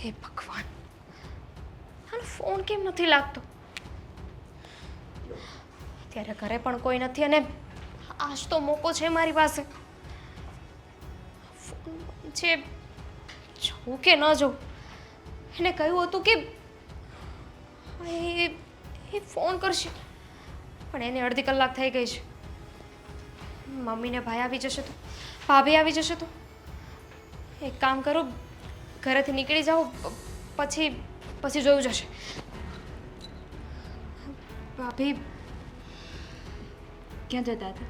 હે ભગવાન, આનો ફોન કેમ નથી લાગતો? અત્યારે ઘરે પણ કોઈ નથી અને આજ તો મોકો છે મારી પાસે. ફોન છે, જવું કે ન જવું? એને કહ્યું હતું કે એ ફોન કરશે, પણ એને અડધી કલાક થઈ ગઈ છે. મમ્મીને ભાઈ આવી જશે તો, ભાભી આવી જશે તો એક કામ કરું, ઘરેથી નીકળી જાઉં, પછી જોયું જશે. ભાભી ક્યાં જતા હતા?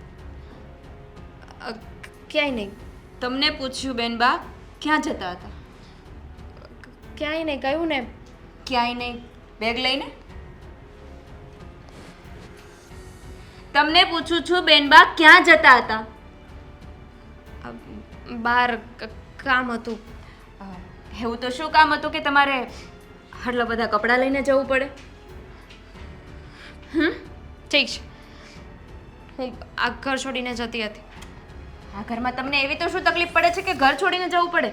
ક્યાંય નહીં. તમને પૂછ્યું બેનબા, ક્યાં જતા હતા? ક્યાંય નહીં, કહ્યું ને. ક્યાંય નહીં. બેગ લઈને? તમને પૂછું છું બેનબા, ક્યાં જતા હતા? બહાર કામ હતું. એવું તો શું કામ હતું કે તમારે આટલા બધા કપડાં લઈને જવું પડે? ઠીક છે, હું આ ઘર છોડીને જતી હતી. આ ઘરમાં તમને એવી તો શું તકલીફ પડે છે કે ઘર છોડીને જવું પડે?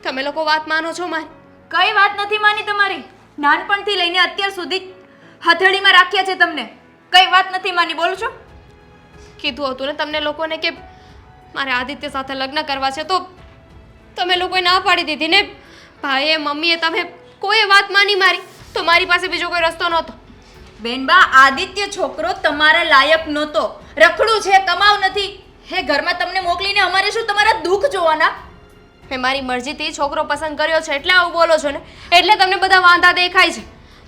તમે લોકો વાત માનો છો મારી? કઈ વાત નથી માની તમારી. નાનપણથી લઈને અત્યાર સુધી હથેળીમાં રાખ્યા છે તમને. કઈ વાત નથી માની, બોલો છો? કીધું હતું ને તમને લોકોને કે મારે આદિત્ય સાથે લગ્ન કરવા છે, તો તમે લોકોએ ના પાડી દીધી ને. ભાઈએ, મમ્મીએ, તમે કોઈ વાત માની મારી, તો મારી પાસે બીજો કોઈ રસ્તો નહોતો. બેનબા, આદિત્ય છોકરો તમારા લાયક નહોતો. રખડું છે, કમાવ નથી. હે ઘરમાં તમને મોકલીને અમારે શું તમારા દુઃખ જોવાના? મેં મારી મરજીથી છોકરો પસંદ કર્યો છે એટલે આવું બોલો છો ને, એટલે તમને બધા વાંધા દેખાય છે.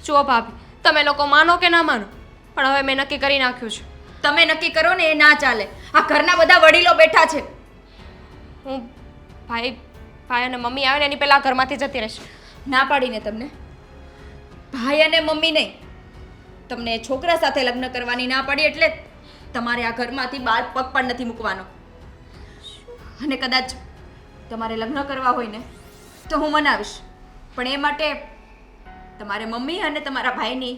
જુઓ ભાભી, તમે લોકો માનો કે ના માનો, પણ હવે મેં નક્કી કરી નાખ્યું છે. તમે નક્કી કરો ને, એ ના ચાલે. આ ઘરના બધા વડીલો બેઠા છે. હું ભાઈ અને મમ્મી આવે ને એની પહેલા આ ઘરમાંથી જતી રહેશે. ના પાડીને તમને ભાઈ અને મમ્મી નહીં, તમને છોકરા સાથે લગ્ન કરવાની ના પાડી, એટલે તમારે આ ઘરમાંથી બહાર પગ પણ નથી મૂકવાનો. અને કદાચ તમારે લગ્ન કરવા હોય ને તો હું મનાવીશ, પણ એ માટે તમારે મમ્મી અને તમારા ભાઈની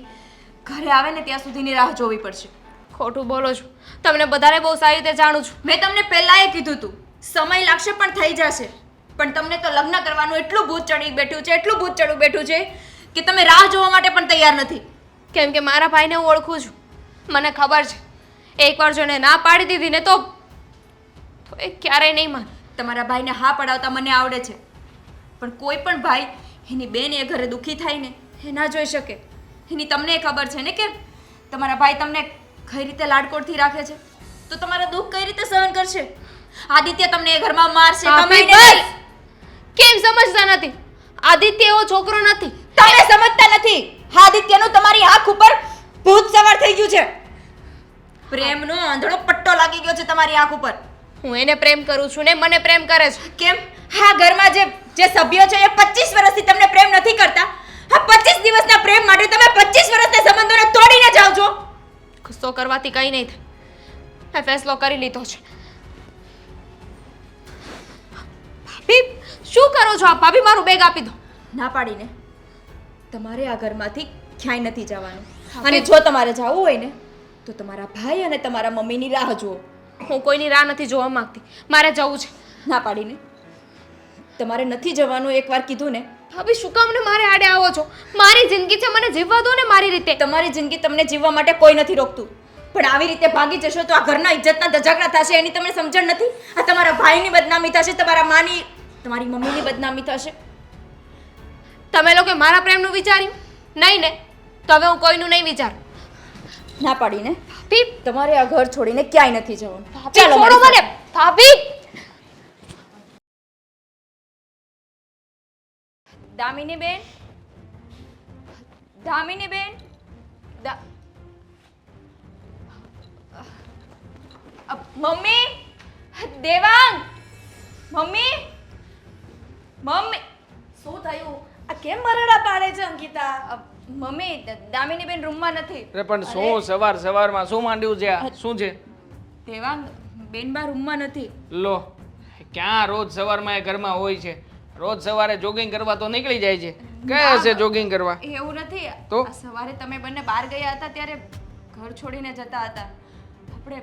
ઘરે આવે ને ત્યાં સુધીની રાહ જોવી પડશે. ખોટું બોલો છો, તમને બધાને બહુ સારી રીતે જાણું છું. મેં તમને પહેલાં કીધું હતું, સમય લાગશે પણ થઈ જશે. પણ તમને તો લગ્ન કરવાનું એટલું ભૂત ચડી બેઠું છે, એટલું ભૂત ચડ્યું બેઠું છે કે તમે રાહ જોવા માટે પણ તૈયાર નથી. કેમ કે મારા ભાઈને હું ઓળખું છું, મને ખબર છે એકવાર જો એને ના પાડી દીધી ને તો એ ક્યારેય નહીં માને. તમારા ભાઈને હા પડાવતા મને આવડે છે, પણ કોઈ પણ ભાઈ એની બેન એ ઘરે દુઃખી થાય ને એ ના જોઈ શકે. એની તમને ખબર છે ને કે તમારા ભાઈ તમને કઈ રીતે લાડકોડથી રાખે છે, તો તમારા દુઃખ કઈ રીતે સહન કરશે? આદિત્ય તમને એ ઘરમાં મારશે. કેમ સમજતા નથી? આદિત્ય એવો છોકરો નથી. તમે સમજતા નથી. આદિત્યનું તમારી આંખ ઉપર ભૂત સવાર થઈ ગયું છે. પ્રેમનો આંધળો પટ્ટો લાગી ગયો છે તમારી આંખ ઉપર. હું એને પ્રેમ કરું છું ને મને પ્રેમ કરે છે. કેમ? હા, ઘરમાં જે સભ્યો છે એ 25 વર્ષથી તમને પ્રેમ નથી કરતા. હા, 25 દિવસના પ્રેમ માટે તમે 25 વર્ષના સંબંધોને તોડીને જાઓ છો. ગુસ્સો કરવાથી કંઈ નહીં થાય. મેં ફેસલો કરી લીધો છે. ભાભી, શું કરો છો આપ? ભાભી, મારું બેગ આપી દો. ના પાડીને તમારે આ ઘરમાંથી ક્યાંય નથી જવાનું. અને જો તમારે જવું હોય ને તો તમારા ભાઈ અને તમારા મમ્મીની રાહ જુઓ. હું કોઈની રાહ નથી જોવા માંગતી, મારે જવું છે. ના પાડીને તમારે નથી જવાનું એકવાર કીધું ને. ભાભી, શું કામ ને મારે આડે આવો છો? મારી જિંદગી છે, મને જીવવા દો ને મારી રીતે. તમારી જિંદગી તમને જીવવા માટે કોઈ નથી રોકતું, પણ આવી રીતે ભાગી જશો તો આ ઘરના ઇજ્જતના ધજાગરા થશે. એની તમને સમજણ નથી? આ તમારા ભાઈની બદનામી થશે, તમારા માની, તમારી મમ્મીની બદનામી થશે. તમે લોકો મારા પ્રેમનું વિચાર્યું નહીં ને, તો હવે હું કોઈનું નહીં વિચારું. ના પાડીને ભાભી, તમારે આ ઘર છોડીને ક્યાંય નથી જવાનું. ચાલો છોડો મને. ભાભી, દામિની બેન, દામિની બેન, મમ્મી, દેવાંગ, મમ્મી, મમ્મી. શું થયું? આ કેમ બરડા પાડે છે અંકિતા? મમ્મી, દામિની બેન રૂમમાં નથી. અરે પણ શું સવારમાં શું માંડ્યું છે આ? શું છે? દેવાંગ, બેનબા રૂમમાં નથી. લો, ક્યાં રોજ સવારમાં એ ઘરમાં હોય છે? રોજ સવારે જોગિંગ કરવા તો નીકળી જાય છે. ગયા હશે જોગિંગ કરવા? એવું નથી. તો? આ સવારે તમે બંને બહાર ગયા હતા ત્યારે ઘર છોડીને જતા હતા. આપણે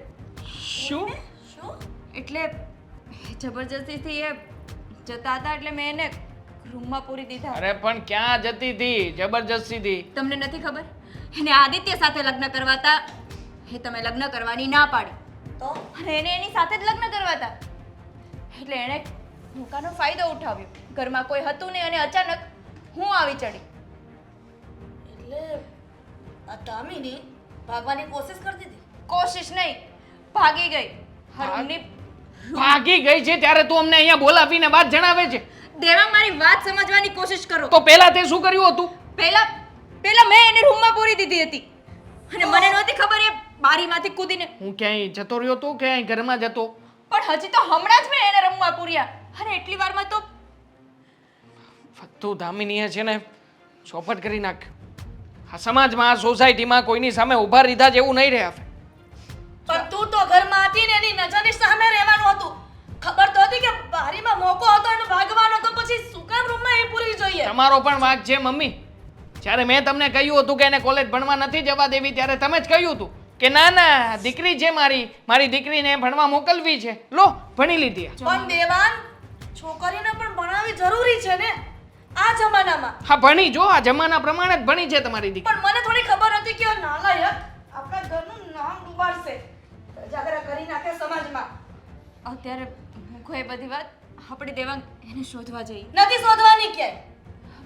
શું? શું? એટલે જબરજસ્તીથી એ જતા હતા એટલે મેં એને રૂમમાં પૂરી દીધા. અરે પણ ક્યાં જતી હતી જબરજસ્તીથી? તમને નથી ખબર એને આદિત્ય સાથે લગ્ન કરવાતા એ તમે લગ્ન કરવાની ના પાડી તો અને એને એની સાથે જ લગ્ન કરવાતા એટલે એણે મોકાનો ફાયદો ઉઠાવ્યો. ઘરમાં કોઈ હતું નહીં અને અચાનક હું આવી ચડી. એટલે આ દામિની ભાગવાની કોશિશ કરતી હતી. કોશિશ નહીં, ભાગી ગઈ. હરુણની ભાગી ગઈ છે ત્યારે તું અમને અહીંયા બોલાવીને વાત જણાવે છે. દેવા મારી વાત સમજવાની કોશિશ કરો. તો પહેલા તે શું કર્યું હતું? પહેલા પહેલા મેં એને રૂમમાં પૂરી દીધી હતી અને મને નહોતી ખબર એ બારીમાંથી કૂદીને. હું ક્યાંય જતો રહ્યો તો કે અહીં ઘરમાં જતો? પણ હજી તો હમણાં જ મેં એને રૂમમાં પૂર્યા અને એટલી વારમાં તો તું દામિનીએ છે ને ચોપટ કરી નાખ. આ સમાજમાં આ સોસાયટીમાં કોઈની સામે ઊભા રીધા જેવું નહીં રહે. પણ તું તો ઘરમાં હતી ને એની નજરની સામે રહેવાનું હતું. ખબર તો હતી કે બારીમાં મોકો હતો એનો ભાગવાનો તો પછી શું કામ રૂમમાં એ પૂરી જોઈએ? તમારો પણ વાંક છે મમ્મી. જ્યારે મેં તમને કહ્યું હતું કે એને કોલેજ ભણવા નથી જવા દેવી ત્યારે તમે જ કહ્યું હતું કે ના ના દીકરી છે મારી દીકરીને ભણવા મોકલવી છે. લો ભણી લીધી. પણ દેવાન છોકરીને પણ ભણાવવી જરૂરી છે ને આ જમાનામાં. હા ભણી જો, આ જમાના પ્રમાણે જ ભણી છે તમારી દીકરી. પણ મને થોડી ખબર હતી કે આ નાલાયક આપણા ઘરનું નામ ડૂબાડશે, જાગરા કરી નાખે સમાજમાં. અત્યારે મૂકો એ બધી વાત. આપણે દેવાંગ એને શોધવા જઈએ. નથી શોધવાની ક્યાંય.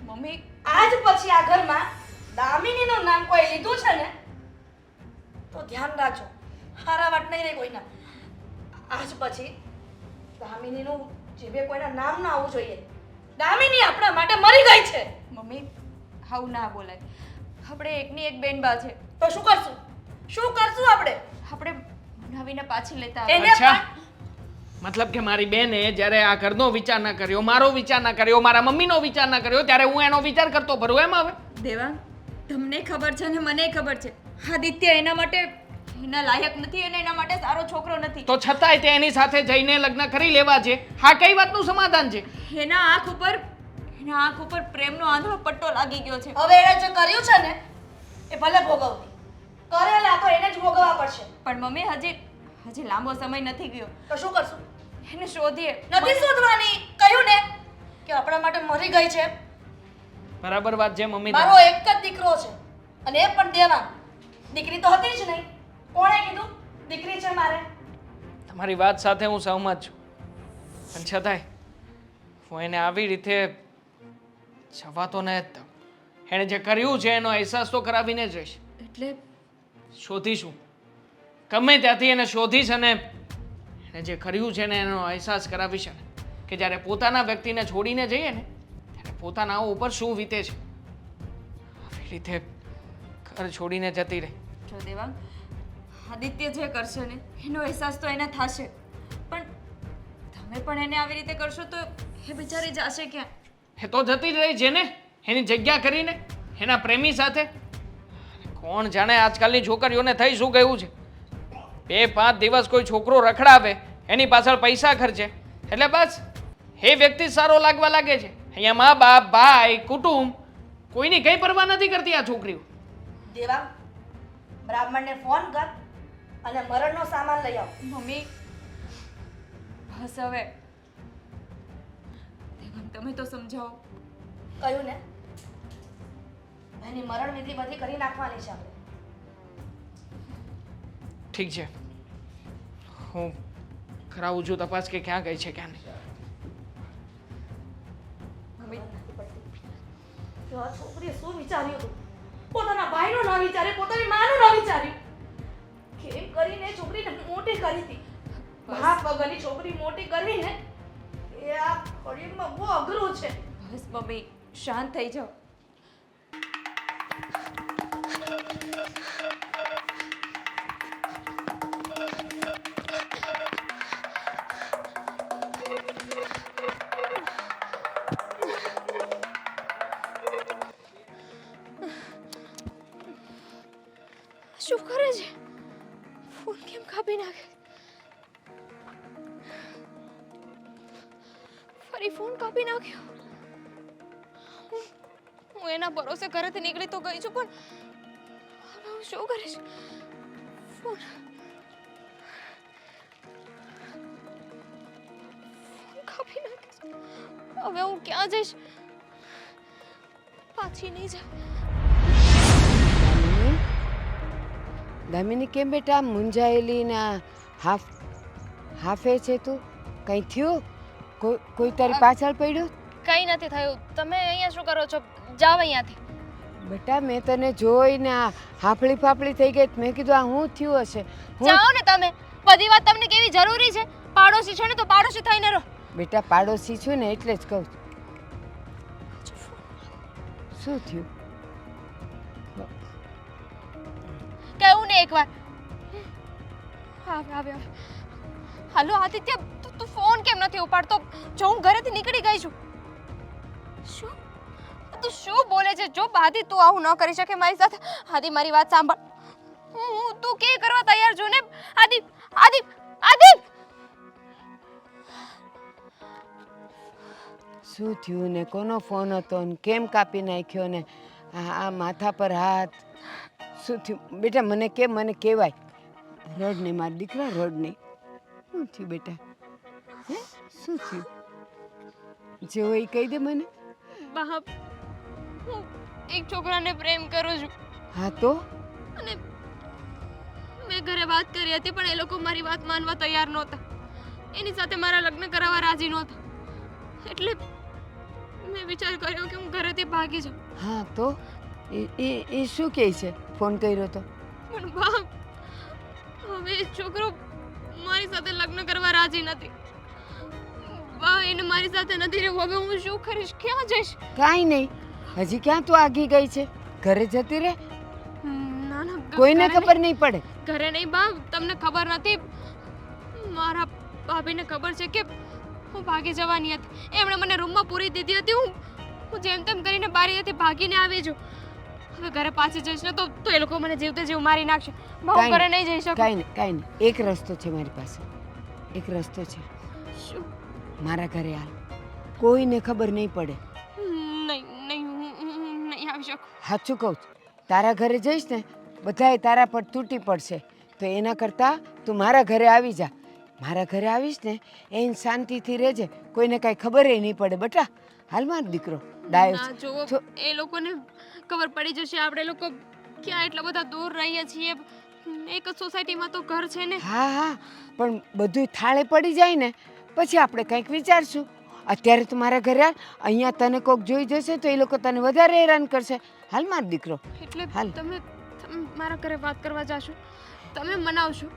મમ્મી આજ પછી આ ઘરમાં દામિનીનું નામ કોઈ લીધું છે ને તો ધ્યાન રાખજો, હારા વાટ નહીં રહે કોઈના. આજ પછી દામિનીનું જીભે કોઈના નામ ના આવવું જોઈએ. દામિની આપણા માટે મરી ગઈ છે. મમ્મી આવું ના બોલાય. આપણે એકની એક બેનબા છે. તો શું કરશું? શું કરશું આપણે? આપણે મનાવીને પાછી લેતા એને અચ્છા. પણ મતલબ કે મારી બેને જ્યારે આ ઘરનો વિચાર ના કર્યો, મારો વિચાર ના કર્યો, મારા મમ્મીનો વિચાર ના કર્યો ત્યારે હું એનો વિચાર કરતો ભરું એમ હવે? દેવાંગ તમને ખબર છે ને મને ખબર છે આદિત્ય એના માટે એના લાયક નથી અને એના માટે સારો છોકરો નથી. તો છતાંય તે એની સાથે જઈને લગ્ન કરી લેવા છે. હા કઈ વાતનું સમાધાન છે? એના આંખ ઉપર પ્રેમનો આંધળો પટ્ટો લાગી ગયો છે. હવે એણે જે કર્યું છે ને એ ભલે ભોગવતી, કરેલા તો એને જ ભોગવવા પડશે. પણ મમ્મી હજી લાંબો સમય નથી ગયો. તો શું કરશું? એને શોધીએ. નથી શોધવાની, કહ્યું ને કે આપણા માટે મરી ગઈ છે. બરાબર વાત છે મમ્મી. મારો એક જ દીકરો છે અને એ પણ દેવાંગ. દીકરી તો હતી જ નહીં. કોણે કીધું દીકરી છે મારે? તમારી વાત સાથે હું સહમત છું, પણ છતાંય હું એને આવી રીતે જવા તો ન જ દઉં. એણે જે કર્યું છે એનો અહેસાસ તો કરાવીને જ રહીશ. એટલે શોધીશું, ગમે ત્યાંથી એને શોધીશ અને એણે જે કર્યું છે ને એનો અહેસાસ કરાવીશ ને કે જ્યારે પોતાના વ્યક્તિને છોડીને જઈએ ને ત્યારે પોતાના ઉપર શું વીતે છે. આવી રીતે ઘર છોડીને જતી રહી. જો દેવાંગ આદિત્ય જે કરશે ને એનો અહેસાસ તો એને થશે, પણ તમે પણ એને આવી રીતે કરશો તો એ બિચારી જશે ક્યાં? એ તો જતી જ રહી છે ને એની જગ્યા કરીને એના પ્રેમી સાથે. કોણ જાણે આજકાલની છોકરીઓને થઈ શું ગયું છે. 2-5 દિવસ કોઈ છોકરો રખડાવે, એની પાછળ પૈસા ખર્ચે એટલે બસ એ વ્યક્તિ સારો લાગવા લાગે છે. અહીંયા મા બાપ, ભાઈ, કુટુંબ કોઈની કઈ પરવા નથી કરતી આ છોકરીઓ. દેવાંગ બ્રાહ્મણને ફોન કર અને મરણનો સામાન લઈ આવ. મમ્મી બસ હવે દેવાંગ તમે તો સમજાવો. કહ્યું ને એની મરણ વિધિ બધી કરી નાખવાની છે આપણે. ઠીક છે, હું કરાવું છું તપાસ કે ક્યાં ગઈ છે ક્યાં નહીં. મમ્મી તો આ છોકરીએ શું વિચાર્યું હતું? પોતાના ભાઈનું ના વિચારે, પોતાની માનું ના વિચાર્યું. કેમ કરીને છોકરીને મોટી કરી હતી. મા વગરની છોકરી મોટી કરવી ને એ આ કળિયુગમાં બહુ અઘરું છે. બસ મમ્મી શાંત થઈ જાઓ. શું કરે છે? ફોન કેમ કાપી નાખે? ફરી ફોન કાપી નાખ્યો. હું એના ભરોસે ઘરેથી નીકળી તો ગઈ છું, પણ હવે હું શું કરીશ? ફોન કાપી નાખીશ. હવે હું ક્યાં જઈશ? પાછી નહીં જાય. દામિની દામિની કેમ બેટા મૂંઝાયેલી ને હાફે છે તું? કંઈ થયું? કોઈ તારી પાછળ પડ્યું? કંઈ નથી થયું. તમે અહીંયા શું કરો છો? જાઓ અહીંયાથી. બેટા મેં તને જોઈને હાફળી ફાફળી થઈ ગઈ મેં કીધું આ હું થયું હશે. જાઓ ને તમે. બધી વાત તમને કેવી જરૂરી છે? પાડોશી છો ને તો પાડોશી થઈને રહો. બેટા પાડોશી છું ને એટલે જ કહું છું. શું થયું? કહું ને એકવાર. આવે. હાલો આદિત્ય, તું ફોન કેમ નથી ઉપાડતો? જો હું ઘરેથી નીકળી ગઈ છું. શું? તું શું બોલે છે? જો આદિ તું આવું ન કરી શકે મારી સાથે. આદિ મારી વાત સાંભળ. હું તું કે કરવા તૈયાર છું ને? આદિ આદિ આદિ શું થયું ને કોનો ફોન હતો ને કેમ કાપી નાખ્યો ને આ માથા પર હાથ? શું થયું બેટા? મને કેમ મને કહેવાય. રડ નહીં મારા દીકરા, રડ નહીં. શું થયું બેટા? હે શું થયું? જે હોય એ કહી દે મને. બાપ, હું એક છોકરાને પ્રેમ કરું છું. હા તો અને મેં ઘરે વાત કરી હતી પણ એ લોકો મારી વાત માનવા તૈયાર નહોતા. એની સાથે મારા લગ્ન કરાવવા રાજી નહોતા. એટલે મેં વિચાર કર્યો કે હું ઘરેથી ભાગી જાઉં. હા તો એ શું કહે છે? ફોન કર્યો તો પણ બાપ, હવે એ છોકરો મારી સાથે લગ્ન કરવા રાજી નથી. બા, એને મારી સાથે નથી રહેવું. હવે હું શું કરીશ? ક્યાં જઈશ? કાંઈ નહીં. હજી ક્યાં તું આગી ગઈ છે? ઘરે જતી રહે. ના ના, કોઈને ખબર નહીં પડે. ઘરે નહીં બા, તમને ખબર નથી. મારા ભાભીને ખબર છે કે હું ભાગી જવાની હતી. એમણે મને રૂમમાં પૂરી દીધી હતી. હું જેમ તેમ કરીને બારીએથી ભાગીને આવી છું. હવે ઘરે પાછી જઈશ ને તો એ લોકો મને જીવતે જીવ મારી નાખશે. હું ઘરે નહીં જઈ શકું. કાંઈ નહીં. એક રસ્તો છે મારી પાસે. એક રસ્તો છે. શું? મારા ઘરે હાલ. કોઈને ખબર નહીં પડે. નહીં નહીં આવી શકું. સાચું કહું છું. તારા ઘરે જઈશ ને બધાય તારા પર તૂટી પડશે. તો એના કરતાં તું મારા ઘરે આવી જા. મારા ઘરે આવીશ ને એને શાંતિથી રહેજે. કોઈને કાંઈ ખબર નહીં પડે. બેટા હાલ મારો દીકરો ડાયો ના, છે. જુઓ, એ લોકોને ખબર પડી જશે. આપણે લોકો ક્યાં એટલા બધા દૂર રહીએ છીએ. એક જ સોસાયટીમાં તો ઘર છે ને. હા પણ બધું થાળે પડી જાય ને પછી આપણે કંઈક વિચારશું. અત્યારે તું મારા ઘરે હાલ. અહીંયા તને કોક જોઈ જશે તો એ લોકો તને વધારે હેરાન કરશે. હાલ મારો દીકરો એટલે હાલ. તમે મારા ઘરે વાત કરવા જાશો? તમે મનાવશો?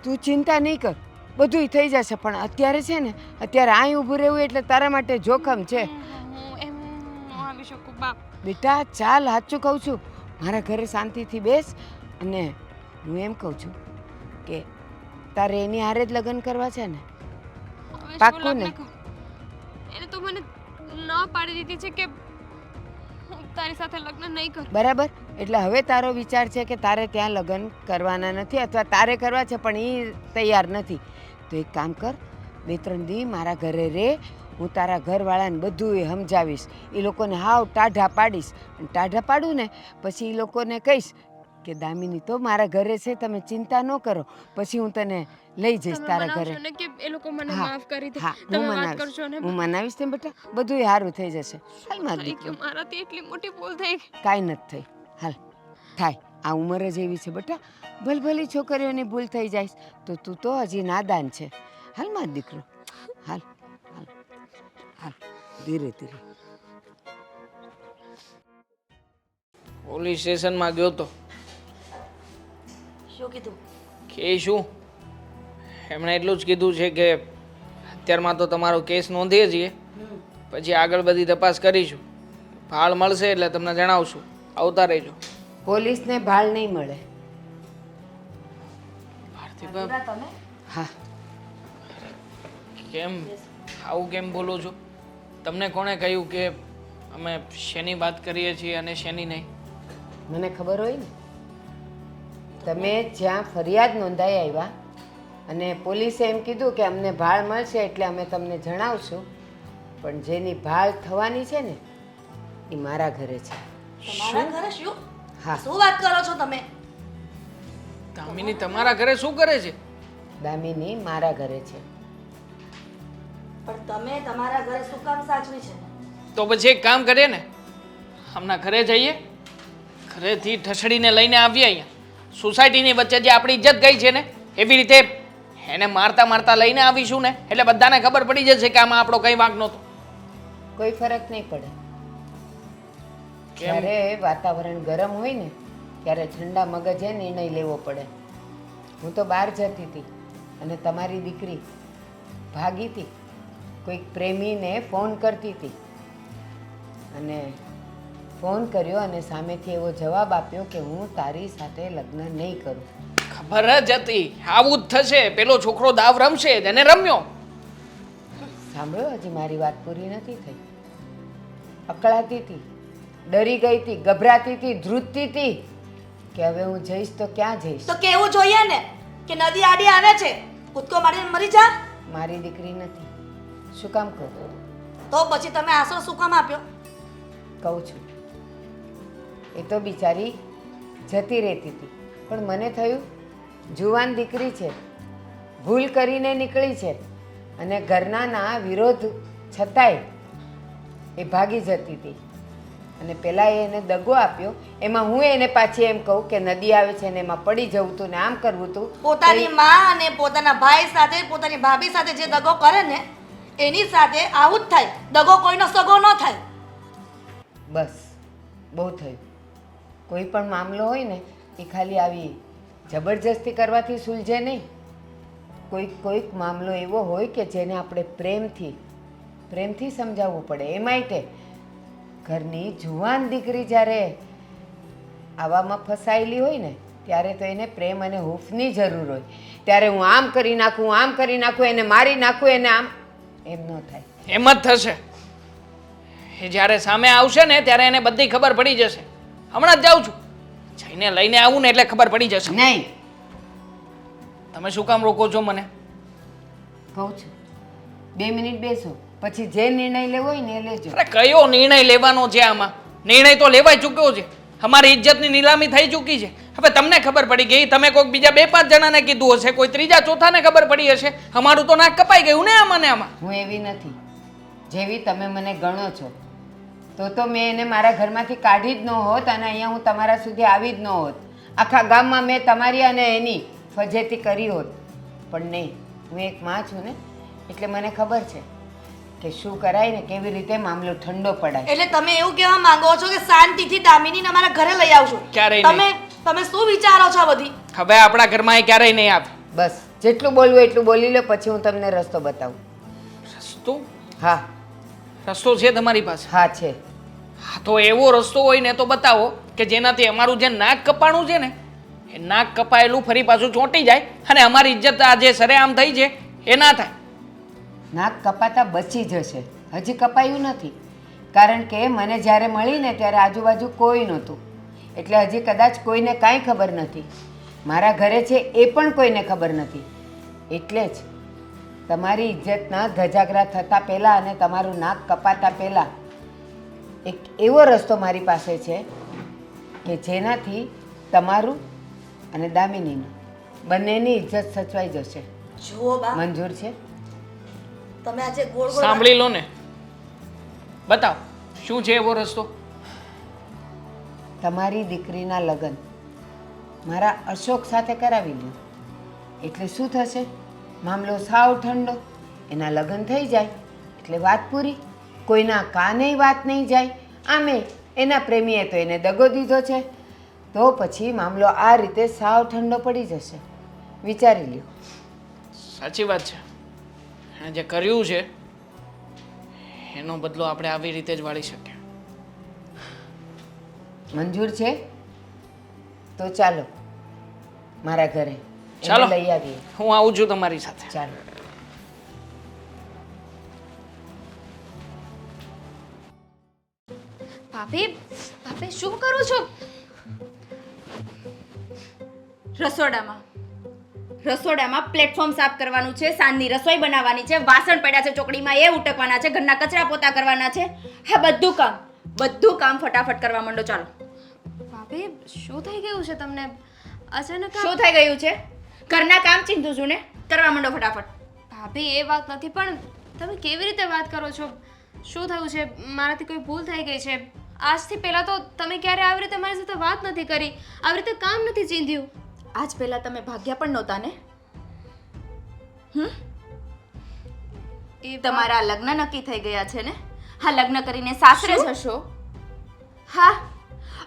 તું ચિંતા નહીં કર, બધુંય થઈ જશે. પણ અત્યારે છે ને અત્યારે અહીં ઊભું રહેવું એટલે તારા માટે જોખમ છે. હું એમ ન આવી શકું બાપ. બેટા ચાલ, સાચું કહું છું. મારા ઘરે શાંતિથી બેસ. અને હું એમ કહું છું કે તારે એની હારે જ લગ્ન કરવા છે ને? હવે શું પાક્કું ને? લગ્ન કરું? એને તો મને ના પાડી દીધી છે કે હું તારી સાથે લગ્ન નહીં કરું. બરાબર. એટલે હવે તારો વિચાર છે કે તારે ત્યાં લગ્ન કરવાના નથી અથવા તારે કરવા છે પણ એ તૈયાર નથી. તો એક કામ કર, 2-3 દી મારા ઘરે રહે. હું તારા ઘરવાળાને બધું એ સમજાવીશ. એ લોકોને હાવ ટાઢા પાડીશ. અને ટાઢા પાડું ને પછી એ લોકોને કહીશ કે દામિની તો મારા ઘરે છે, તમે ચિંતા ન કરો. પછી હું તને લઈ જઈશ તમે તારા મનાવશો ઘરે. ને કે એ લોકો મને હા, માફ કરી દે? હા, તમે હું વાત મનાવીશ. કરશો ને? હું મનાવીશ ને બેટા. બધું સારું થઈ જશે. હાલ મારો થઈ દીકરો. ગયું, મારાથી એટલી મોટી ભૂલ થઈ ગઈ. કાંઈ નથી થઈ. હાલ થાય. આ ઉંમર જ એવી છે બેટા. ભલભલી છોકરીઓની ભૂલ થઈ જાય તો તું તો હજી નાદાન છે. હાલ મારો દીકરો હાલ હાલ હાલ ધીરે ધીરે. પોલીસ સ્ટેશનમાં ગયો તો. શું કીધું? કે શું? એમણે એટલું જ કીધું છે કે અત્યારમાં તો તમારો કેસ નોંધીએ છીએ, પછી આગળ બધી તપાસ કરીશું. ભાળ મળશે એટલે તમને જણાવશું. આવતા રહેજો. પોલીસને ભાળ નહીં મળે. ભારતીબા, તમે હા કેમ આવું કેમ બોલો છો? તમને કોણે કહ્યું કે અમે શેની વાત કરીએ છીએ અને શેની નહીં? મને ખબર હોય ને. તમે જ્યાં ફરિયાદ નોંધાઈ આવ્યા અને પોલીસે એમ કીધું કે અમને ભાળ મળશે એટલે અમે તમને જણાવશું. પણ જેની ભાળ થવાની છે ને એ મારા ઘરે છે. તમારા ઘરે શું? હા. શું વાત કરો છો તમે? દામિની તમારા ઘરે શું કરે છે? દામિની મારા ઘરે છે. પણ તમે તમારા ઘરે શું કામ સાચવી છે? તો પછી એક કામ કરીએ ને, હમણાં ઘરે જઈએ, ઘરેથી ઠસડીને લઈને આવીએ અહીંયા સોસાયટીની વચ્ચે જે આપણી ઇજ્જત ગઈ છે ને એવી રીતે એને મારતા મારતા લઈને આવીશું ને એટલે બધાને ખબર પડી જશે કે આમાં આપણો કંઈ વાંક નહોતો. કોઈ ફરક નહીં પડે. કેમ? જ્યારે વાતાવરણ ગરમ હોય ને ત્યારે ઠંડા મગજે નિર્ણય લેવો પડે. હું તો બહાર જતી હતી અને તમારી દીકરી ભાગી હતી, કોઈક પ્રેમીને ફોન કરતી હતી અને ફોન કર્યો અને સામેથી એવો જવાબ આપ્યો કે હું તારી સાથે લગ્ન નહીં કરું. ખબર જ હતી આવું જ થશે, પેલો છોકરો દાવ રમશે એને રમ્યો. સાંભળો, હજી મારી વાત પૂરી નથી થઈ. અકળાતી હતી, ડરી ગઈ હતી, ગભરાતી હતી, ધ્રુજતી હતી કે હવે હું જઈશ તો ક્યાં જઈશ. તો કેવું જોઈએ ને કે નદી આડી આવે છે, કૂદકો મારીને મરી જા. મારી દીકરી નથી, શું કામ કહું? તો પછી તમે આશરો શું કામ આપ્યો? કહું છું, એ તો બિચારી જતી રહેતી હતી, પણ મને થયું જુવાન દીકરી છે, ભૂલ કરીને નીકળી છે અને ઘરનાના વિરોધ છતાંય એ ભાગી જતી હતી અને પહેલાં એને દગો આપ્યો. એમાં હું એને પાછી એમ કહું કે નદી આવે છે ને એમાં પડી જવું હતું ને આમ કરવું હતું. પોતાની માં અને પોતાના ભાઈ સાથે પોતાની ભાભી સાથે જે દગો કરે ને એની સાથે આવું જ થાય. દગો કોઈનો સગો ન થાય. બસ બહુ થયું. કોઈ પણ મામલો હોય ને એ ખાલી આવી જબરજસ્તી કરવાથી સુલઝે નહીં. કોઈક મામલો એવો હોય કે જેને આપણે પ્રેમથી સમજાવવું પડે. એ માટે ઘરની જુવાન દીકરી જ્યારે આવામાં ફસાયેલી હોય ને ત્યારે તો એને પ્રેમ અને હૂંફની જરૂર હોય. ત્યારે હું આમ કરી નાખું, એને મારી નાખું, એને આમ, એમ ન થાય. એમ જ થશે. એ જ્યારે સામે આવશે ને ત્યારે એને બધી ખબર પડી જશે. હમણાં જ જાઉં છું, જઈને લઈને આવું ને એટલે ખબર પડી જશે. નહીં, તમે શું કામ રોકો છો મને? કહું છું 2 મિનિટ બેસો, પછી જે નિર્ણય લેવો હોય ને એ લેજો. અરે કયો નિર્ણય લેવાનો છે આમાં? નિર્ણય તો લેવાઈ ચૂક્યો છે. અમારી ઇજ્જતની નીલામી થઈ ચૂકી છે. હવે તમને ખબર પડી ગઈ, તમે કોઈક બીજા 2-5 જણાને કીધું હશે, કોઈ ત્રીજા ચોથાને ખબર પડી હશે. અમારું તો નાક કપાઈ ગયું ને આમાં ને આમાં. હું એવી નથી જેવી તમે મને ગણો છો. તો મેં એને મારા ઘરમાંથી કાઢી જ ન હોત અને અહીંયા હું તમારા સુધી આવી જ ન હોત. આખા ગામમાં મેં તમારી અને એની ફજેતી કરી હોત. પણ નહીં, હું એક માં છું ને એટલે મને ખબર છે કે શું કરાય ને કેવી રીતે મામલો ઠંડો પડાય. એટલે તમે એવું કહેવા માંગો છો કે શાંતિથી દામિનીને અમારા ઘરે લઈ આવજો? ક્યારેય તમે શું વિચારો છો આ બધી? હવે આપણા ઘરમાં એ ક્યારેય નહીં આવે. બસ જેટલું બોલવું એટલું બોલી લો, પછી હું તમને રસ્તો બતાવું. રસ્તો? હા રસ્તો છે તમારી પાસે? હા છે. હા તો એવો રસ્તો હોય ને તો બતાવો કે જેનાથી અમારું જે નાક કપાણું છે ને એ નાક કપાયેલું ફરી પાછું ચોંટી જાય અને અમારી ઇજ્જત આ જે સરેઆમ થઈ છે એ ના થાય. નાક કપાતા બચી જશે, હજી કપાયું નથી. કારણ કે મને જ્યારે મળીને ત્યારે આજુબાજુ કોઈ નહોતું, એટલે હજી કદાચ કોઈને કાંઈ ખબર નથી. મારા ઘરે છે એ પણ કોઈને ખબર નથી. એટલે જ તમારી ઇજ્જતના ધજાગરા થતાં પહેલાં અને તમારું નાક કપાતા પહેલાં એક એવો રસ્તો મારી પાસે છે કે જેનાથી તમારું અને દામિનીનું બંનેની ઇજ્જત સચવાઈ જશે. જુઓ બા, મંજૂર છે? તમે આજે ગોળ ગોળ સાંભળી લો ને, બતાવો શું છે એવો રસ્તો. તમારી દીકરીના લગ્ન મારા અશોક સાથે કરાવી લ્યો એટલે શું થશે? મામલો સાવ ઠંડો. એના લગ્ન થઈ જાય એટલે વાત પૂરી. કોઈના કાને વાત નહીં જાય. આમે એના પ્રેમીએ તો એને દગો દીધો છે, તો પછી મામલો આ રીતે સાવ ઠંડો પડી જશે. વિચારી લ્યો. સાચી વાત છે. એણે જે કર્યું છે એનો બદલો આપણે આવી રીતે જ વાળી શકીએ. મંજૂર છે? તો ચાલો મારા ઘરે, એને ચાલો. લઈ આવીએ. હું આવું છું તમારી સાથે. ચાલો. ભાભી શું કરો છો? રસોડામાં પ્લેટફોર્મ સાફ કરવાનું છે, સાંજની રસોઈ બનાવવાની છે, વાસણ પડ્યા છે ચોકડીમાં એ ઉટકવાના છે, ઘરના કચરા પોતા કરવાના છે. હા, બધું કામ ફટાફટ કરવા માંડો. ચાલો. ભાભી શું થઈ ગયું છે તમને? અચાનક શું થઈ ગયું છે? ઘરના કામ ચીંધું છું ને, કરવા માંડો ફટાફટ. ભાભી એ વાત નથી, પણ તમે કેવી રીતે વાત કરો છો? શું થયું છે? મારાથી કોઈ ભૂલ થઈ ગઈ છે? આજથી પહેલાં તો તમે ક્યારે આવી રીતે મારી સાથે વાત નથી કરી, આવી રીતે કામ નથી ચીંધ્યું. આજ પહેલા તમે ભાગ્યા પણ નહોતા ને? એ તમારા લગ્ન નક્કી થઈ ગયા છે ને? હા, લગ્ન કરીને સાસરે જશો. હા,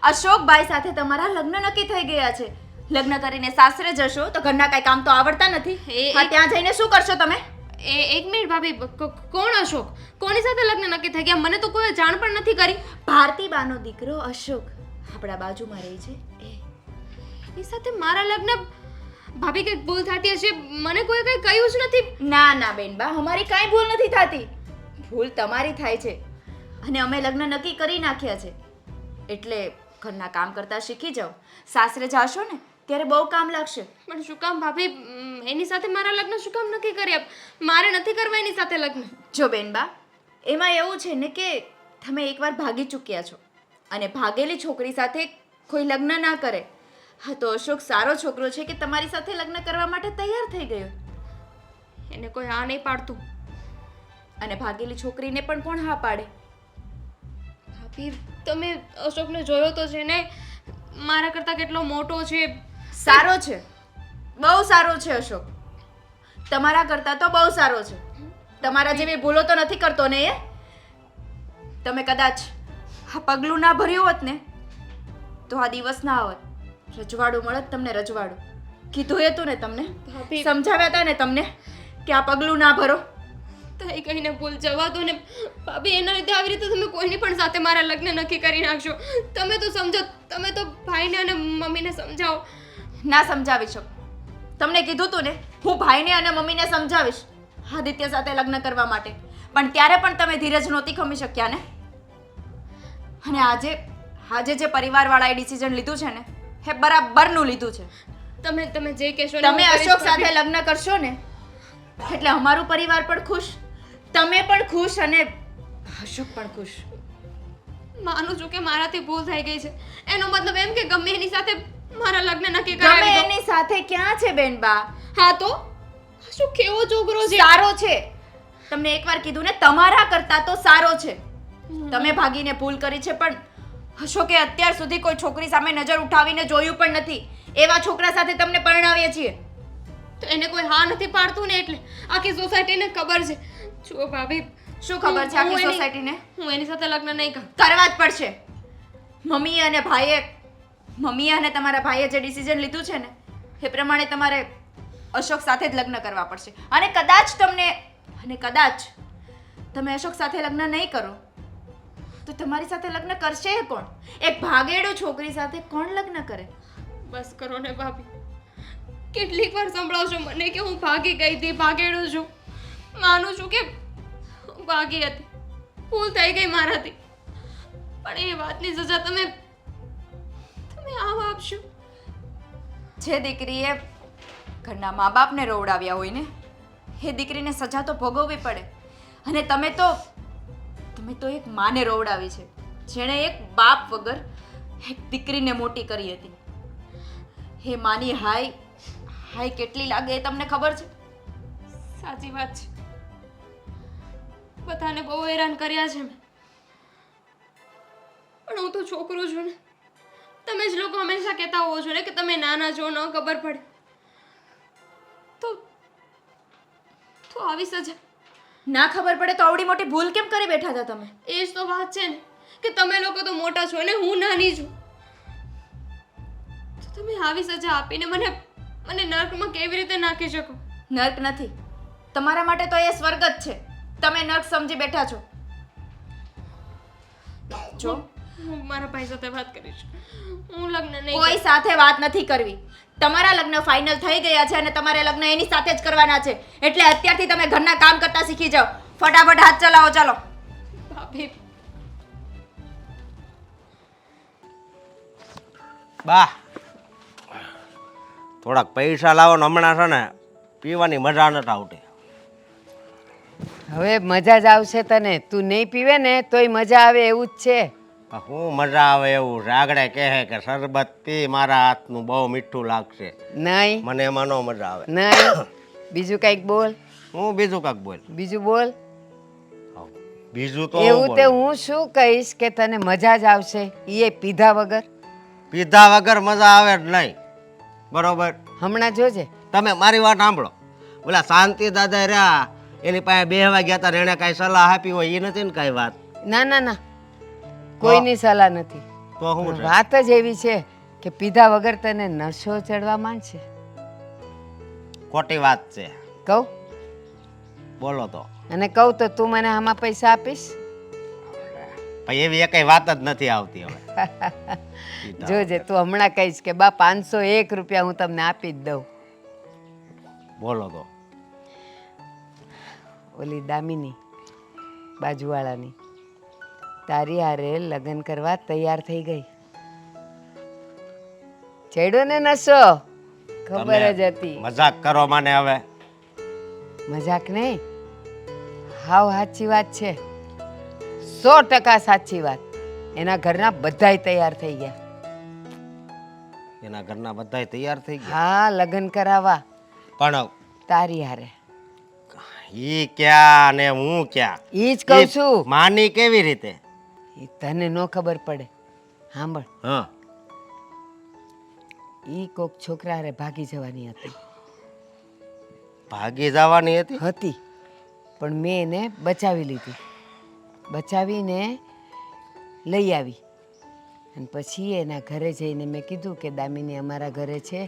અશોકભાઈ સાથે તમારા લગ્ન નક્કી થઈ ગયા છે. લગ્ન કરીને સાસરે જશો તો ઘરના કાંઈ કામ તો આવડતા નથી. હા, ત્યાં જઈને શું કરશો તમે? એક મિનિટ ભાભી, કોણ અશોક? કોની સાથે લગ્ન નક્કી થઈ ગયા? મને તો કોઈ જાણ પણ નથી કરી. ભારતીબાનો દીકરો અશોક આપણા બાજુમાં રહે છે એની સાથે મારા લગ્ન? ભાભી કંઈક ભૂલ થતી હશે, મને કોઈ કંઈ કહ્યું જ નથી. ના ના બેનબા, અમારી કાંઈ ભૂલ નથી થતી. ભૂલ તમારી થાય છે. અને અમે લગ્ન નક્કી કરી નાખ્યા છે એટલે ઘરના કામ કરતા શીખી જાઓ. સાસરે જાશો ને ત્યારે બહુ કામ લાગશે. પણ શું કામ ભાભી? એની સાથે મારા લગ્ન શું કામ નક્કી કર્યા? મારે નથી કરવા એની સાથે લગ્ન. જો બેનબા, એમાં એવું છે ને કે તમે એકવાર ભાગી ચૂક્યા છો અને ભાગેલી છોકરી સાથે કોઈ લગ્ન ના કરે. હા, તો અશોક સારો છોકરો છે કે તમારી સાથે લગ્ન કરવા માટે તૈયાર થઈ ગયો. એને કોઈ હા નહીં પાડતું. અને ભાગેલી છોકરીને પણ કોણ હા પાડે? ભાભી, તમે અશોકને જોયો તો છે ને? મારા કરતાં કેટલો મોટો છે. સારો છે, બહુ સારો છે અશોક. તમારા કરતાં તો બહુ સારો છે. તમારા જેવી ભૂલો તો નથી કરતો ને એ? તમે કદાચ આ પગલું ના ભર્યું હોત ને તો આ દિવસ ના આવત. રજવાડું મળત તમને, રજવાડું. કીધું હતું ને તમને, ભાભી, સમજાવ્યા હતા ને તમને કે આ પગલું ના ભરો. થઈ કહીને ભૂલ જવા દો ને ભાભી. એના લીધે આવી રીતે તમે કોઈની પણ સાથે મારા લગ્ન નક્કી કરી નાખશો. તમે તો સમજો, તમે તો ભાઈને અને મમ્મીને સમજાવો. ના સમજાવી શકો. તમને કીધું તું ને, હું ભાઈને અને મમ્મીને સમજાવીશ આદિત્ય સાથે લગ્ન કરવા માટે. પણ ત્યારે પણ તમે ધીરજ નહોતી ખમી શક્યા ને. અને આજે જે પરિવારવાળાએ ડિસિઝન લીધું છે ને, એ બરાબરનું લીધું છે. તમે જે કહેશો ને તમે હું કરીશ, અશોક ભાભી. સાથે લગ્ન કરશો ને એટલે અમારું પરિવાર પણ ખુશ, તમે પણ ખુશ અને અશોક પણ ખુશ. માનું છું કે મારાથી ભૂલ થઈ ગઈ છે. એનો મતલબ એમ કે ગમે એની સાથે મારા લગ્ન નક્કી ગમે કરાવી દો. એની સાથે ક્યાં છે બેનબા? હા તો શું કેવો છોકરો છે? સારો છે. તમને એકવાર કીધું ને, તમારા કરતા તો સારો છે. તમે ભાગીને ભૂલ કરી છે, પણ અશોકે અત્યાર સુધી કોઈ છોકરી સામે નજર ઉઠાવીને જોયું પણ નથી. એવા છોકરા સાથે તમને પરણાવીએ છીએ. તો એને કોઈ હા નથી પાડતું ને, એટલે આખી સોસાયટીને ખબર છે. જુઓ ભાભી, શું ખબર છે આખી હું એની- સોસાયટીને? હું એની સાથે લગ્ન નહીં કરું. કરવા જ પડશે. મમ્મીએ અને તમારા ભાઈએ જે ડિસિઝન લીધું છે ને, એ પ્રમાણે તમારે અશોક સાથે જ લગ્ન કરવા પડશે. અને કદાચ તમે અશોક સાથે લગ્ન નહીં કરો તો તમારી સાથે લગ્ન કરશે કોણ? એક ભાગેડું છોકરી સાથે કોણ લગ્ન કરે? બસ કરો ને ભાભી. કેટલીક વાર સંભળાવશો મને કે હું ભાગી ગઈ હતી, ભાગેડું છું. માનું છું કે હું ભાગી હતી, ભૂલ થઈ ગઈ મારાથી. પણ એ વાતની સજા તમે આમ આપશો? જે દીકરીએ ઘરના મા બાપને રોવડાવ્યા હોય ને, એ દીકરીને સજા તો ભોગવવી પડે. અને તમે તો એક માને રોવડાવી છે, જેણે એક બાપ વગર એક દીકરીને મોટી કરી હતી. હે માની હાય કેટલી લાગે એ તમને ખબર છે? સાચી વાત છે. બધાને બહુ હેરાન કર્યા છે મેં. પણ હું તો છોકરો છું ને. તમે જ લોકો હંમેશા કહેતા હોવો છો ને કે તમે નાના છો, ન ખબર પડે. તો આવી સજા. ના ખબર પડે તો આવડી મોટી ભૂલ કેમ કરી બેઠા હતા તમે? એ જ તો વાત છે ને કે તમે લોકો તો મોટા છો ને હું નાની છું. તો તમે આવી સજા આપીને મને નર્કમાં કેવી રીતે નાખી શકો? નર્ક નથી, તમારા માટે તો એ સ્વર્ગ જ છે. તમે નર્ક સમજી બેઠા છો. જો, હું મારા ભાઈ સાથે વાત કરીશ. હું લગ્ન નહીં કોઈ સાથે વાત નથી કરવી. તમારા લગ્ન ફાઇનલ થઈ ગયા છે અને તમારે લગ્ન એની સાથે જ કરવાના છે. એટલે અત્યારથી તમે ઘરના કામ કરતા શીખી જાઓ. ફટાફટ હાથ ચલાવો, ચાલો. ભાભી, બા થોડાક પૈસા લાવો ને, હમણાં છે ને પીવાની મજા નથી આવતી. હવે મજા જ આવશે તને. તું નહીં પીવે ને તોય મજા આવે એવું જ છે. પણ શું મજા આવે એવું છે? આગળ કહે કે શરબત પી, મારા હાથનું બહુ મીઠું લાગશે. નહીં મને એમાં ન મજા આવે. નહીં, બીજું કંઈક બોલ. હું બીજું કાંઈક બોલ. બીજું બોલ. બીજું તો એવું હું તે બોલું. હું શું કહીશ કે તને મજા જ આવશે એ પીધા વગર. પીધા વગર મજા આવે જ નહીં, બરોબર? હમણાં જોજે. તમે મારી વાત સાંભળો. ઓલા શાંતિ દાદા રહ્યા, એની પાસે બેહવા ગયા હતા, એને કાંઈ સલાહ આપી હોય એ નથી ને કાંઈ વાત? ના ના ના, કોઈની સલાહ નથી. તો શું છે? વાત જ એવી છે કે પીધા વગર તને નશો ચડવા માંડશે. ખોટી વાત છે, કહું બોલો તો. અને કહું તો તું મને આમાં પૈસા આપીશ? ભાઈ એવી એકેય વાત જ નથી આવતી હવે. જોજે તું હમણાં કહીશ કે બા 501 રૂપિયા હું તમને આપી જ દઉં. બોલો તો. ઓલી દામિની બાજુવાળાની તારી હારે લગ્ન કરવા તૈયાર થઈ ગઈ. ચડ્યો ને નશો, ખબર જ હતી. મજાક કરો મને હવે. મજાક નહીં, હાવ સાચી વાત છે, 100% સાચી વાત. એના ઘરના બધાય તૈયાર થઈ ગયા. એના ઘરના બધાય તૈયાર થઈ ગયા. હા, લગ્ન કરાવવા પણ તારી હારે. ઈ ક્યાં ને હું ક્યાં? ઈ જ કહું છું. માની કેવી રીતે? ઈ તને નો ખબર પડે. સાંભળ, હા, ઈ કોક છોકરા હારે ભાગી જવાની હતી. ભાગી જવાની હતી. પણ મેં એને બચાવી લીધી. બચાવીને લઈ આવી. અને પછી એના ઘરે જઈને મેં કીધું કે દામિની અમારા ઘરે છે,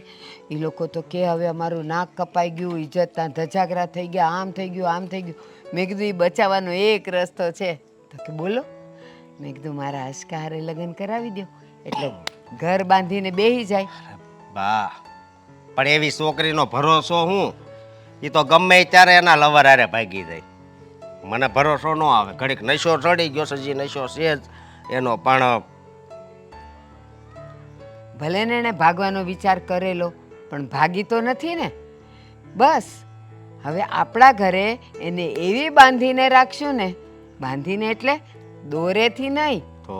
એ લોકો તો કે હવે અમારું નાક કપાઈ ગયું, ઇજ્જતના ધજાગરા થઈ ગયા, આમ થઈ ગયું, આમ થઈ ગયું. મેં કીધું એ બચાવવાનો એક રસ્તો છે. તો કે બોલો. મેં કીધું મારા આશકા હારે લગ્ન કરાવી દો એટલે ઘર બાંધીને બેસી જાય. બા, પણ એવી છોકરીનો ભરોસો હું? એ તો ગમે ત્યારે એના લવર હારે ભાગી જાય. મને ભરોસો ન આવે. ઘડીક નશો ચડી ગયો છે, હજી નશો છે જ એનો. પણ ભલે ને એણે ભાગવાનો વિચાર કરેલો પણ ભાગી તો નથી ને. બસ હવે આપણા ઘરે એને એવી બાંધીને રાખશું ને, બાંધીને એટલે દોરેથી નહીં તો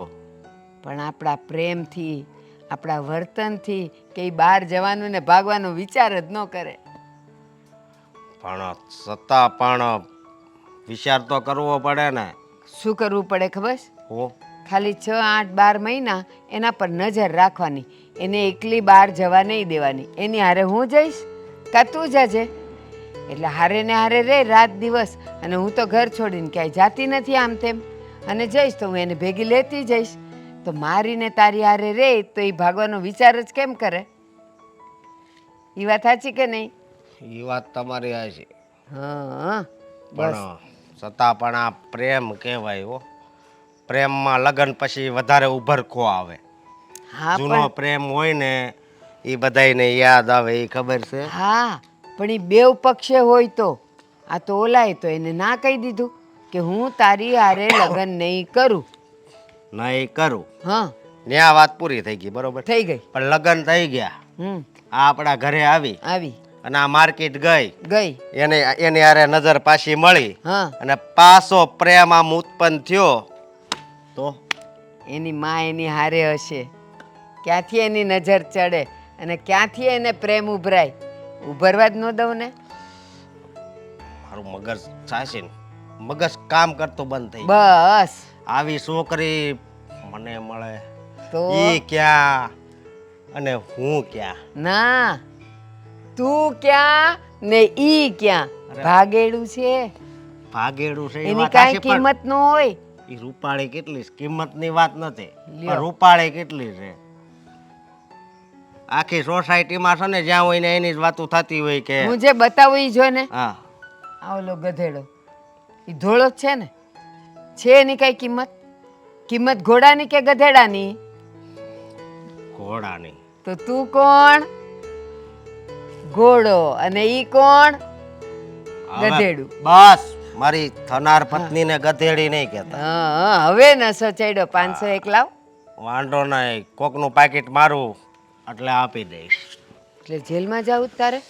પણ આપણા પ્રેમથી, આપણા વર્તનથી કે ઈ બહાર જવાનું ને ભાગવાનો વિચાર જ ન કરે. પણ છતાં પણ વિચાર તો કરવો પડે ને. શું કરવું પડે ખબર છે? હું ખાલી 6, 8, 12 મહિના એના પર નજર રાખવાની. એને એકલી બહાર જવા નહીં દેવાની. એની હારે હું જઈશ કાં તું જજે. એટલે હારે ને હારે રે રાત દિવસ. અને હું તો ઘર છોડીને ક્યાંય જાતી નથી આમ તેમ. અને જઈશ તો હું એને ભેગી લેતી જઈશ. તો મારીને તારી હારે રે તો એ ભાગવાનો વિચાર જ કેમ કરે? એ વાત સાચી કે નહીં? એ વાત તમારી આ છે. હા બસ. પણ છતાં પણ આ પ્રેમ કહેવાય હો. પ્રેમમાં લગ્ન પછી વધારે ઉભરખો આવે. હા જૂનો પણ પ્રેમ હોય ને એ બધાયને યાદ આવે, એ ખબર છે. હા પણ એ બેવ પક્ષે હોય તો. આ તો ઓલાય તો એને ના કહી દીધું કે હું તારી હારે લગ્ન નહીં કરું. નહીં કરું. હા ત્યાં વાત પૂરી થઈ ગઈ, બરોબર. થઈ ગઈ. પણ લગ્ન થઈ ગયા, આ આપણા ઘરે આવી આવી અને આ માર્કેટ ગઈ, ગઈ. એની હારે નજર પાછી મળી હા અને પાછો પ્રેમ આમ ઉત્પન્ન થયો તો એની માં એની હારે હશે. ક્યાંથી એની નજર ચડે અને ક્યાંથી એને પ્રેમ ઉભરાય? ઉભરવા જ ન દઉં ને. મારું મગજ સાચી ને મગજ કામ કરતું બંધ થઈ ગયું. બસ આવી છોકરી મને મળે તો ઈ ક્યાં અને હું ક્યાં? ના, તું ક્યાં ને ઈ ક્યાં? ભાગેડું છે, ભાગેડું છે એ એની વાત કાંઈ સાચી, પણ કિંમત ન હોય. ઈ રૂપાળી કેટલી છે? કિંમતની વાત નથી, લ્યો. પણ રૂપાળી કેટલી છે? આખી સોસાયટીમાં છે ને જ્યાં હોય ને એની જ વાતો થતી હોય કે હું જે બતાવું ઈ જો ને. હા, આ ઓલો ગધેડો ઈ ધોળો જ છે ને. છે એની કઈ કિંમત? કિંમત ઘોડાની કે ગધેડાની? ઘોડાની. તો તું કોણ? ઘોડો. અને ઈ કોણ? હવે ગધેડું. બસ મારી થનાર પત્નીને ગધેડી નહીં કહેતા. હા હવે નસો ચડ્યો. 501 લાવ. વાંધો નહીં, કોકનું પાકીટ મારું એટલે આપી દઈશ. એટલે જેલમાં જાવું જ તારે?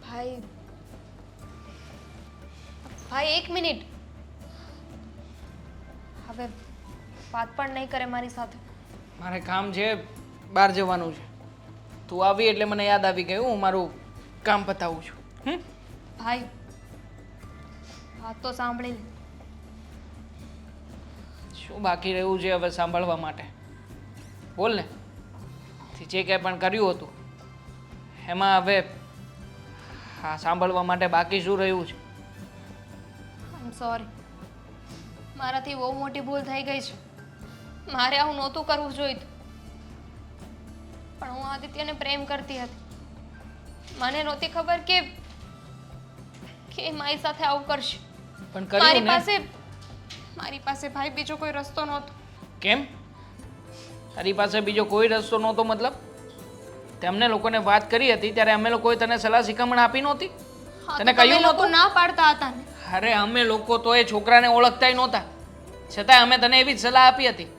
ભાઈ ભાઈ 1 મિનિટ. હવે વાત પણ નહીં કરે મારી સાથે. મારે કામ છે, બહાર જવાનું છે. તું આવી એટલે મને યાદ આવી ગયું, હું મારું કામ પતાવું છું. ભાઈ વાત તો સાંભળી લે. શું બાકી રહ્યું છે હવે સાંભળવા માટે? બોલ ને. તે જે કંઈ પણ કર્યું હતું એમાં હવે હા સાંભળવા માટે બાકી શું રહ્યું છે? આઈ એમ સોરી. મારાથી બહુ મોટી ભૂલ થઈ ગઈ છે. મારે આવું નહોતું કરવું જોઈતું. પણ હું આદિત્યને પ્રેમ કરતી હતી. મને નહોતી ખબર કે એ મારી સાથે આવું કરશે. પણ કર્યું ને. મારી પાસે ભાઈ બીજો કોઈ રસ્તો નહોતો. કેમ? તારી પાસે બીજો કોઈ રસ્તો નહોતો મતલબ? તે અમને લોકોને વાત કરી હતી ત્યારે અમે લોકોએ તને સલાહ શિખામણ આપી નહોતી? હા, તને તો તમે કહ્યું લોકો નહોતું? ના પાડતા હતા ને. અરે અમે લોકો તો એ છોકરાને ઓળખતાય નહોતા, છતાં અમે તને એવી જ સલાહ આપી હતી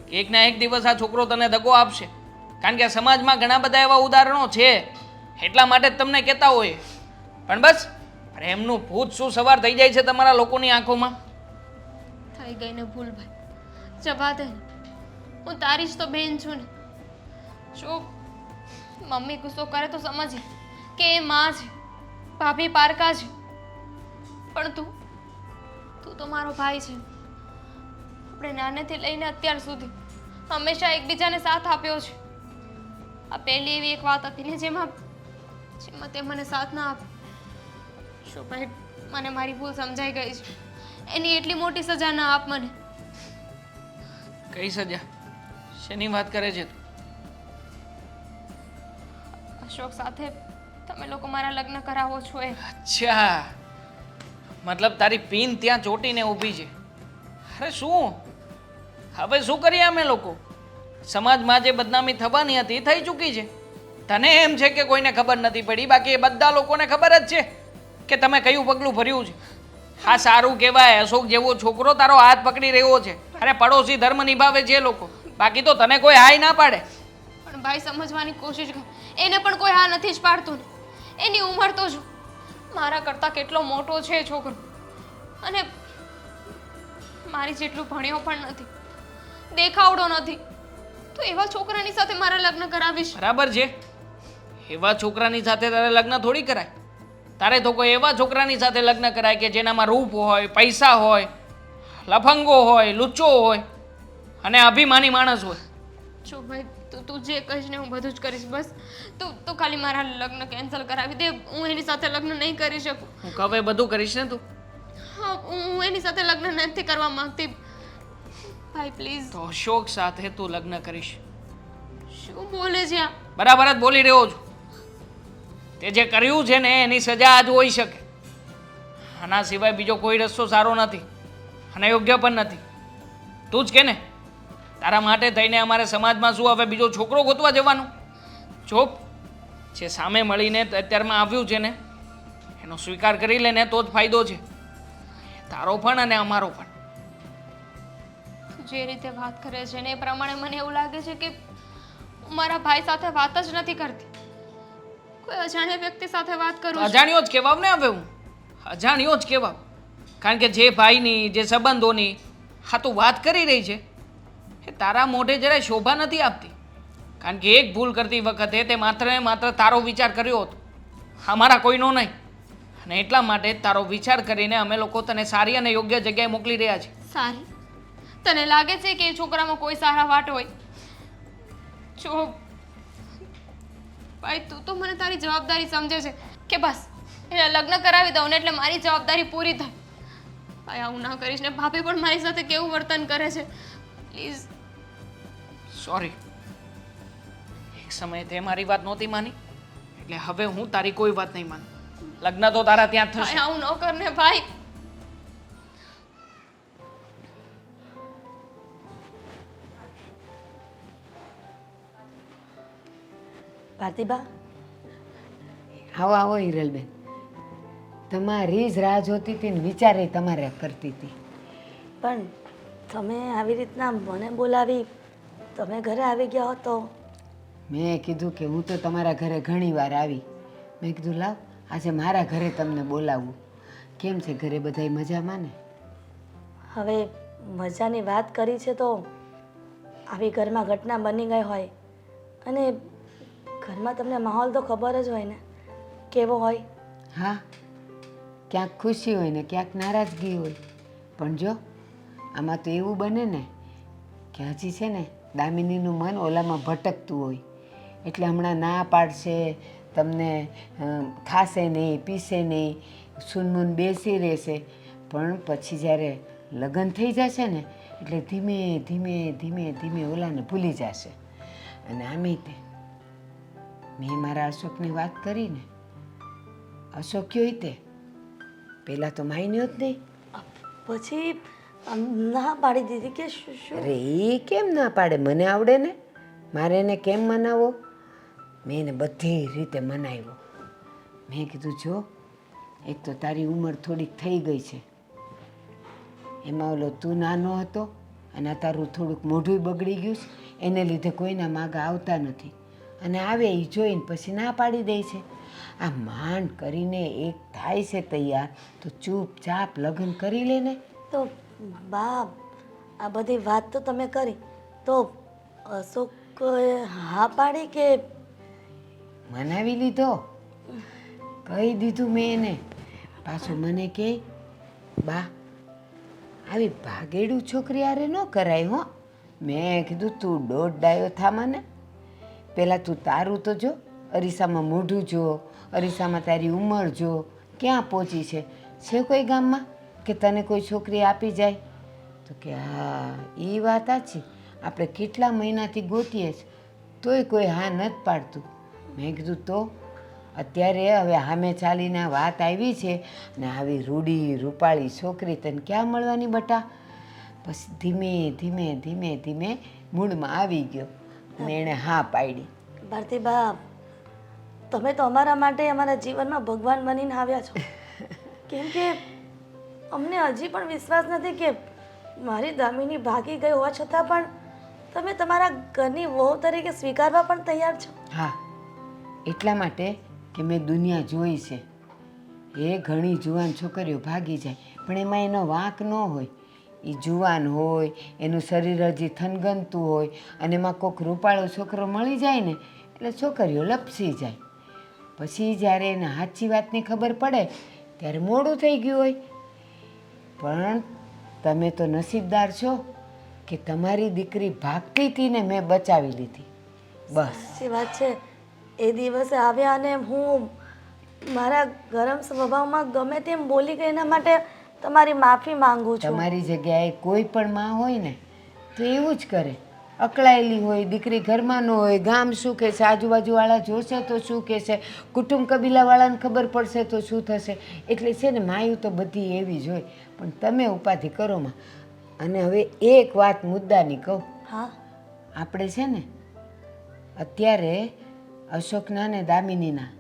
કે એક ના એક દિવસ આ છોકરો તને દગો આપશે. કારણ કે આ સમાજમાં ઘણા બધા એવા ઉદાહરણો છે, એટલા માટે જ તમને કહેતા હોઈએ. પણ બસ પ્રેમનું ભૂત શું સવાર થઈ જાય છે તમારા લોકોની આંખોમાં. થઈ ગઈ ને ભૂલ ભાઈ. જવા દે ને. હું તારી જ તો બેન છું ને. જો મમ્મી ગુસ્સો કરે તો સમજે કે એ માં છે, ભાભી પારકા છે. પણ તું તો મારો ભાઈ છે. આપણે નાનેથી લઈને અત્યાર સુધી હંમેશા એકબીજાને સાથ આપ્યો છે. આ પહેલી એવી એક વાત હતી ને જેમાં તે મને સાથ ના આપ્યો. શું ભાઈ, મને મારી ભૂલ સમજાઈ ગઈ છે. એની એટલી મોટી સજા ના આપ મને. કઈ સજા? શેની વાત કરે છે તું? અશોક સાથે તમે લોકો મારા લગ્ન કરાવો છો એ. અચ્છા, મતલબ તારી પીન ત્યાં ચોટીને ઊભી છે. અરે શું હવે શું કરીએ અમે લોકો? સમાજમાં જે બદનામી થવાની હતી એ થઈ ચૂકી છે. તને એમ છે કે કોઈને ખબર નથી પડી, બાકી એ બધા લોકોને ખબર જ છે કે તમે કયું પગલું ભર્યું છે. હા સારું કહેવાય, અશોક જેવો છોકરો તારો હાથ પકડી રહ્યો છે. અરે પડોશી ધર્મ નિભાવે છે એ લોકો, બાકી તો તને કોઈ હાય ના પાડે. પણ ભાઈ સમજવાની કોશિશ કર. એને પણ કોઈ હા નથી જ પાડતું ને. એની ઉંમર તો જો મારા કરતાં કેટલો મોટો છે એ છોકરો, અને મારી જેટલું ભણ્યો પણ નથી, દેખાવડો નથી. તો એવા છોકરાની સાથે મારા લગ્ન કરાવીશ? બરાબર છે, એવા છોકરાની સાથે તારે લગ્ન થોડી કરાય. તારે તો કોઈ એવા છોકરાની સાથે લગ્ન કરાય કે જેનામાં રૂપ હોય, પૈસા હોય, લફંગો હોય, લુચ્ચો હોય અને અભિમાની માણસ હોય. જો ભાઈ તું જે કહીશ ને હું બધું જ કરીશ. બસ તું ખાલી મારા લગ્ન કેન્સલ કરાવી દે. હું એની સાથે લગ્ન નહીં કરી શકું. હું કહે બધું કરીશ ને તું? હા, હું એની સાથે લગ્ન નથી કરવા માંગતી. ભાઈ પ્લીઝ. તો અશોક સાથે તું લગ્ન કરીશ? શું બોલે છે આ? બરાબર જ બોલી રહ્યો છું. તે જે કર્યું છે ને એની સજા આજ હોઈ શકે. આના સિવાય બીજો કોઈ રસ્તો સારો નથી અને યોગ્ય પણ નથી. તું જ કે ને, તારા માટે થઈને અમારે સમાજમાં શું હવે બીજો છોકરો ગોતવા જવાનું? જો જે સામે મળીને અત્યારમાં આવ્યું છે ને એનો સ્વીકાર કરી લે ને તો જ ફાયદો છે, તારો પણ અને અમારો પણ. જે રીતે વાત કરે છે ને એ પ્રમાણે મને એવું લાગે છે કે હું મારા ભાઈ સાથે વાત જ નથી કરતી, કોઈ અજાણ્યા વ્યક્તિ સાથે વાત કરું છું. અજાણ્યો જ કહેવાવ ને હવે હું, અજાણ્યો જ કહેવાવ. કારણ કે જે ભાઈની, જે સંબંધોની હા તું વાત કરી રહી છે એ તારા મોઢે જરાય શોભા નથી આપતી. કારણ કે એક ભૂલ કરતી વખતે તે માત્ર ને માત્ર તારો વિચાર કર્યો હતો, અમારા કોઈનો નહીં. અને એટલા માટે તારો વિચાર કરીને અમે લોકો તને સારી અને યોગ્ય જગ્યાએ મોકલી રહ્યા છીએ. સારી? તને લાગે છે કે એ છોકરામાં કોઈ સારા વાટ હોય? જો ભાઈ તું તો મને તારી જવાબદારી સમજે છે કે બસ એને લગ્ન કરાવી દઉં ને એટલે મારી જવાબદારી પૂરી થાય. ભાઈ આવું ના કરીશ ને. ભાભી પણ મારી સાથે કેવું વર્તન કરે છે. પ્લીઝ. સોરી, એક સમયે તે મારી વાત નહોતી માની એટલે હવે હું તારી કોઈ વાત નહીં માનું. લગ્ન તો તારા ત્યાં જ ભાઈ થશે. આવું ન કર ને ભાઈ. ભારતીબા, આવો આવો હિરલબેન. તમારી જ રાહ જોતી હતી ને વિચારે તમારે કરતી હતી. પણ તમે આવી રીતના મને બોલાવી, તમે ઘરે આવી ગયા હો તો? મેં કીધું કે હું તો તમારા ઘરે ઘણી વાર આવી. મેં કીધું લાવ આજે મારા ઘરે તમને બોલાવું. કેમ છે ઘરે બધાય મજામાં ને? હવે મજાની વાત કરી છે તો આવી ઘરમાં ઘટના બની ગઈ હોય અને ઘરમાં તમને માહોલ તો ખબર જ હોય ને કેવો હોય. હા, ક્યાંક ખુશી હોય ને ક્યાંક નારાજગી હોય. પણ જો આમાં તો એવું બને ને કે હજી છે ને દામિનીનું મન ઓલામાં ભટકતું હોય, એટલે હમણાં ના પાડશે, તમને ખાશે નહીં, પીશે નહીં, સૂનમૂન બેસી રહેશે. પણ પછી જ્યારે લગ્ન થઈ જશે ને એટલે ધીમે ધીમે ધીમે ધીમે ઓલાને ભૂલી જશે. અને આમે તે મેં મારા અશોકની વાત કરીને અશોક કયો તે પહેલાં તો માન્યો જ નહીં. પછી ના પાડી દીધી કે શું? અરે એ કેમ ના પાડે, મને આવડે ને. મારે એને કેમ મનાવો? મેં એને બધી રીતે મનાવ્યો. મેં કીધું જો એક તો તારી ઉંમર થોડીક થઈ ગઈ છે, એમાં ઓલો તું નાનો હતો અને તારું થોડુંક મોઢું બગડી ગયું છે, એને લીધે કોઈના માગા આવતા નથી. અને આવે એ જોઈને પછી ના પાડી દે છે. આ માંડ કરીને એક થાય છે તૈયાર તો ચૂપચાપ લગ્ન કરી લે ને. તો બા આ બધી વાત તો તમે કરી તો અશોક હા પાડી કે? મનાવી લીધો, કહી દીધું મેં એને. પાછું મને કહે બા આવી ભાગેડું છોકરી હારે ન કરાય હો. મેં કીધું તું દોઢ ડાયો થા મને. પહેલાં તું તારું તો જો, અરીસામાં મોઢું જો, અરીસામાં તારી ઉંમર જો, ક્યાં પહોંચી છે કોઈ ગામમાં કે તને કોઈ છોકરી આપી જાય? તો કે હા એ વાત સાચી, આપણે કેટલા મહિનાથી ગોતીએ છીએ તોય કોઈ હા નથી પાડતું. મેં કીધું તો અત્યારે હવે સામે ચાલીને વાત આવી છે ને આવી રૂડી રૂપાળી છોકરી તને ક્યાં મળવાની બટા? પછી ધીમે ધીમે ધીમે ધીમે મૂળમાં આવી ગયો ને એણે હા પાડી. ભારતીબા તમે તો અમારા માટે અમારા જીવનમાં ભગવાન બનીને આવ્યા છો. કેમ કે અમને હજી પણ વિશ્વાસ નથી કે મારી દામિની ભાગી ગઈ હોવા છતાં પણ તમે તમારા ઘરની વહુ તરીકે સ્વીકારવા પણ તૈયાર છો. હા, એટલા માટે કે મેં દુનિયા જોઈ છે. એ ઘણી જુવાન છોકરીઓ ભાગી જાય પણ એમાં એનો વાંક ન હોય. એ જુવાન હોય, એનું શરીર હજી થનગનતું હોય અને એમાં કોઈક રૂપાળો છોકરો મળી જાય ને એટલે છોકરીઓ લપસી જાય. પછી જ્યારે એને સાચી વાતની ખબર પડે ત્યારે મોડું થઈ ગયું હોય. પણ તમે તો નસીબદાર છો કે તમારી દીકરી ભાગતી હતી ને મેં બચાવી લીધી. બસ સાચી વાત છે. એ દિવસે આવ્યા અને હું મારા ગરમ સ્વભાવમાં ગમે તેમ બોલી ગઈ એના માટે તમારી માફી માંગુ છું. તમારી જગ્યાએ કોઈ પણ માં હોય ને તો એવું જ કરે. અકળાયેલી હોય, દીકરી ઘરમાં ન હોય, ગામ શું કહેશે, આજુબાજુવાળા જોશે તો શું કહેશે, કુટુંબ કબીલાવાળાને ખબર પડશે તો શું થશે. એટલે છે ને માયું તો બધી એવી જ હોય. પણ તમે ઉપાધિ કરો માં. અને હવે એક વાત મુદ્દાની કહું. હા આપણે છે ને અત્યારે અશોકના ને દામિનીના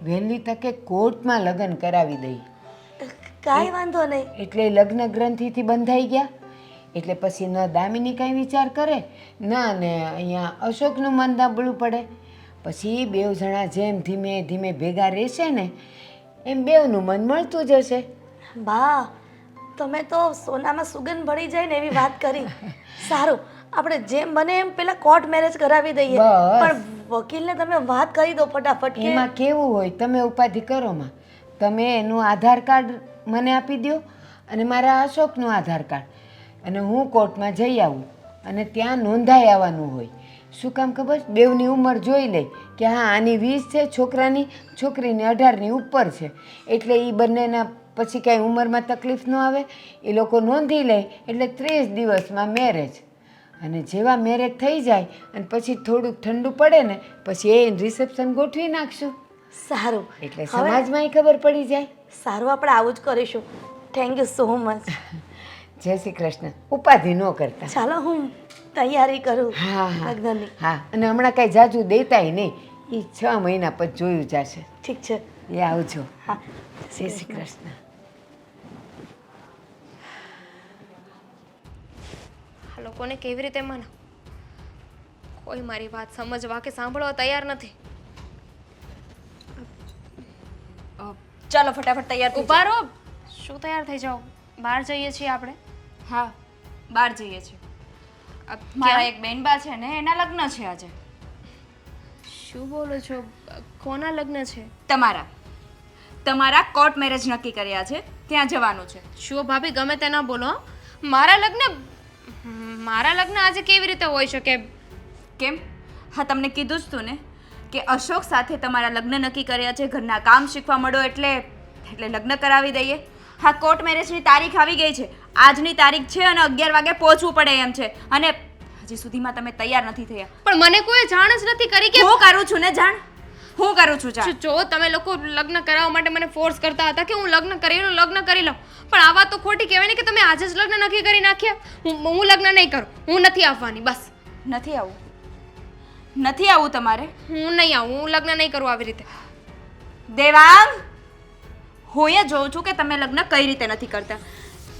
વહેલી તકે કોર્ટમાં લગ્ન કરાવી દઈએ. કાંઈ વાંધો નહીં. એટલે લગ્ન ગ્રંથિથી બંધાઈ ગયા એટલે પછી ન દામિની કાંઈ વિચાર કરે ના ને અહીંયા અશોકનું મન દાબળું પડે. પછી બેવ જણા જેમ ધીમે ધીમે ભેગા રહેશે ને એમ બેવનું મન મળતું જશે. બા તમે તો સોનામાં સુગંધ ભળી જાય ને એવી વાત કરી. સારું આપણે જેમ બને એમ પેલા કોર્ટ મેરેજ કરાવી દઈએ. બસ. પણ વકીલને તમે વાત કરી દો ફટાફટ કે એમાં કેવું હોય તમે ઉપાધિ કરો માં. તમે એનું આધાર કાર્ડ મને આપી દો અને મારા અશોકનું આધાર કાર્ડ અને હું કોર્ટમાં જઈ આવું અને ત્યાં નોંધાઈ આવવાનું હોય. શું કામ ખબર? બેવની ઉંમર જોઈ લે કે હા આની 20 છે છોકરાની, છોકરીની 18ની ઉપર છે એટલે એ બંનેના પછી કાંઈ ઉંમરમાં તકલીફ ન આવે. એ લોકો નોંધી લે એટલે 30 દિવસમાં મેરેજ. અને જેવા મેરેજ થઈ જાય અને પછી થોડુંક ઠંડુ પડે ને પછી એ રિસેપ્શન ગોઠવી નાખશું. સારું એટલે હવે સમાજમાંય ખબર પડી જાય. સારું આપણે આવું જ કરીશું. Thank you so much. જય શ્રી કૃષ્ણ. ઉપાધિ ન કરતા. ચાલો હું તૈયારી કરું હા હા લગ્નની. હા. અને હમણાં કાંઈ જાજુ દેતાય નહીં. એ 6 મહિના પછી જોયું જશે. ઠીક છે. એ આવજો. હા જય શ્રી કૃષ્ણ. આ લોકોને કેવી રીતે મનાવ? કોઈ મારી વાત સમજવા કે સાંભળવા તૈયાર નથી. ચાલો ફટાફટ તૈયાર થઈ ઊભા રહો. શું તૈયાર થઈ જાઓ? બહાર જઈએ છીએ આપણે. જાઓ. હા બહાર જઈએ છીએ. મારા એક બેનબા છે ને એના લગ્ન છે આજે. શું બોલો છો? કોના લગ્ન છે? તમારા કોર્ટ મેરેજ નક્કી કર્યા છે, ત્યાં જવાનું છે. શું ભાભી ગમે તે ના બોલો હો. મારા લગ્ન આજે કેવી રીતે હોઈ શકે? કેમ? હા, તમને કીધું જ તું ને કે અશોક સાથે તમારા લગ્ન નક્કી કર્યા છે, ઘરના કામ શીખવા મળો એટલે લગ્ન કરાવી દઈએ. હા, કોર્ટ મેરેજની તારીખ આવી ગઈ છે, આજની તારીખ છે અને 11 વાગે પહોંચવું પડે એમ છે અને હજી સુધીમાં તમે તૈયાર નથી થયા. પણ મને કોઈ જાણ જ નથી કરી કે હું કરું છું ને જાણ, હું કરું છું જાણ. જો તમે લોકો લગ્ન કરાવવા માટે મને ફોર્સ કરતા હતા કે હું લગ્ન કરી લઉં, પણ આ વાત તો ખોટી કહેવાય ને કે તમે આજે જ લગ્ન નક્કી કરી નાખ્યા. હું લગ્ન નહીં કરું, હું નથી આવવાની, બસ. નથી આવું તમારે? હું નહીં આવું, હું લગ્ન નહીં કરું આવી રીતે. દેવાંગ, હું એ જોઉં છું કે તમે લગ્ન કઈ રીતે નથી કરતા.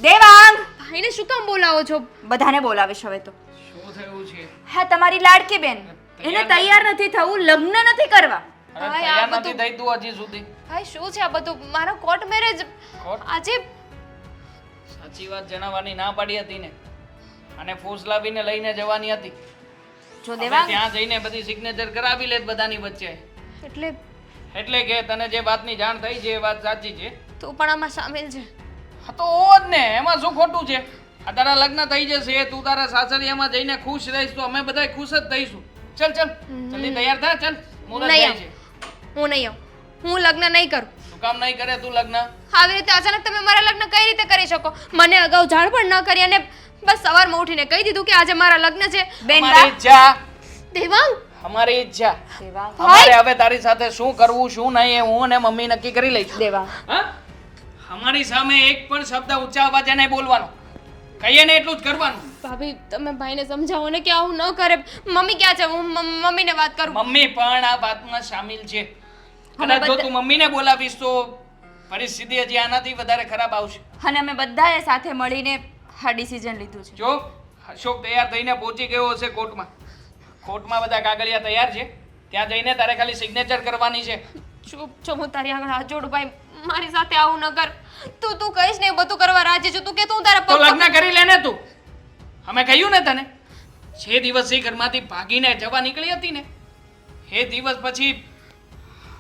દેવાંગ! ભાઈને શું કામ બોલાવો છો? બધાને બોલાવીશ હવે તો. શું થયું છે? હા, તમારી લાડકી બેન, એને તૈયાર નથી થવું, લગ્ન નથી કરવા. અરે ભાઈ, તૈયાર આ નથી થઈ તું હજી સુધી. ભાઈ શું છે આ બધું? મારો કોર્ટ મેરેજ કોર્ટ? આજે. સાચી વાત જણાવવાની ના પાડી હતી ને, અને ફોર્સ લાવીને લઈને જવાની હતી. જો હવે દેવાંગ, ત્યાં જઈને બધી સિગ્નેચર કરાવી લે બધાની વચ્ચે. એટલે કે તને જે વાતની જાણ થઈ છે એ વાત સાચી છે. તું પણ આમાં સામેલ છે. હા તો ઓ જ ને, એમાં શું ખોટું છે? આ તારા લગ્ન થઈ જશે, તું તારા સાસરિયામાં જઈને ખુશ રહીશ તો અમે બધા ખુશ જ થઈશું. ચલ જલ્દી તૈયાર થા, ચલ. મુરત નહીં જાય છે. હું નહીં આવું, હું લગ્ન નહીં કરું. તું કામ નહીં કરે તું લગ્ન? આવી રીતે અચાનક તમે મારા લગ્ન કઈ રીતે કરી શકો? મને અગાઉ જાણ પણ ન કરી અને બસ સવારમાં ઉઠીને કહી દીધું કે આજે મારા લગ્ન છે. અમારી ઈચ્છા, દેવાંગ, અમારી ઈચ્છા. દેવાંગ, અમારે હવે તારી સાથે શું કરવું શું નહીં એ હું અને મમ્મી નક્કી કરી લઈશું. દેવાંગ, હા? અમારી સામે એક પણ શબ્દ ઊંચા અવાજે નહીં બોલવાનો. કહીએ ને એટલું જ કરવાનું. ભાભી તમે ભાઈને સમજાવો ને કે આવું ન કરે. મમ્મી ક્યાં છે? હું મમ્મીને વાત કરું. મમ્મી પણ આ વાતમાં સામેલ છે. કદાચ જો તું મમ્મીને બોલાવીશ તો પરિસ્થિતિ હજી આનાથી વધારે ખરાબ આવશે. અને અમે બધાએ સાથે મળીને આ ડિસિઝન લીધું છે. જો અશોક તૈયાર થઈને પહોંચી ગયો હશે કોર્ટમાં. કોર્ટમાં બધા કાગળિયા તૈયાર છે, ત્યાં જઈને તારે ખાલી સિગ્નેચર કરવાની છે. ચૂપ છો, હું તારી આગળ હાથ જોડું ભાઈ, મારી સાથે આવું ન કર. તું કહીશ ને એ બધું કરવા રાજી છું. તું કે તું તારા તો પગ લગ્ન કરી લે ને તું. અમે કહ્યું ને તને, 6 દિવસથી ઘરમાંથી ભાગીને જવા નીકળી હતી ને, એ દિવસ પછી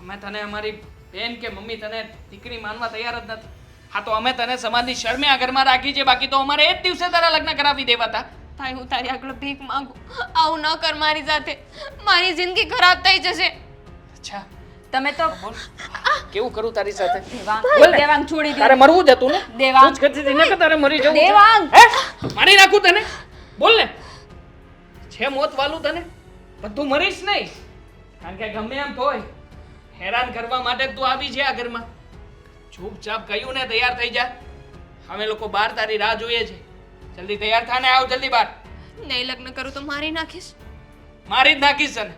અમે તને અમારી બેન કે મમ્મી તને દીકરી માનવા તૈયાર જ નથી. હા તો અમે તને સમાજની શરમે આ ઘરમાં રાખી છે, બાકી તો અમારે એ જ દિવસે તારા લગ્ન કરાવી દેવાતા. ભાઈ હું તારી આગળ ભીખ માંગુ, આવું ન કર મારી સાથે. મારી જિંદગી ખરાબ થઈ જશે. અચ્છા તમે તો બોલ, કેવું કરું તારી સાથે? દેવાંગ, બોલ ને. દેવાંગ છોડી દે. તારે મરવું જ હતું ને? દેવાંગ. તું જ કહેતી હતી ને કે તારે મરી જવું છે? દેવાંગ. હે? મારી નાખું તને? બોલ ને. છે મોત વાલું તને? બધું મરીશ નહીં, કારણ કે ગમે એમ હોય હેરાન કરવા માટે જ તું આવી છે આ ઘરમાં. ચૂપચાપ કહ્યું ને તૈયાર થઈ જા. અમે લોકો બહાર તારી રાહ જોઈએ છે. જલ્દી તૈયાર થા ને આવ જલ્દી બહાર. નહીં લગ્ન કરું તો મારી નાખીશ. મારી જ નાખીશ તને.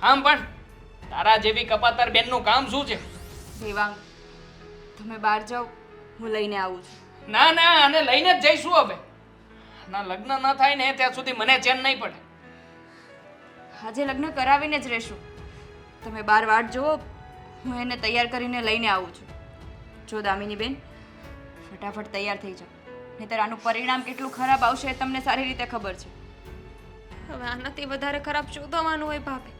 આમ પણ તારા જેવી કપાતર બેનનું કામ શું છે? દેવાંગ, તમે બહાર જાઓ, હું લઈને આવું છું. ના ના, આને લઈને જ જઈશું હવે. ના લગ્ન ન થાય ને ત્યાં સુધી મને ચેન નહીં પડે. આજે લગ્ન કરાવીને જ રહેશું. તમે બહાર વાટ જુઓ, હું એને તૈયાર કરીને લઈને આવું છું. જો દામિની બેન, ફટાફટ તૈયાર થઈ જાઓ, નહીંતર આનું પરિણામ કેટલું ખરાબ આવશે એ તમને સારી રીતે ખબર છે. હવે આનાથી વધારે ખરાબ શું થવાનું હોય ભાભી?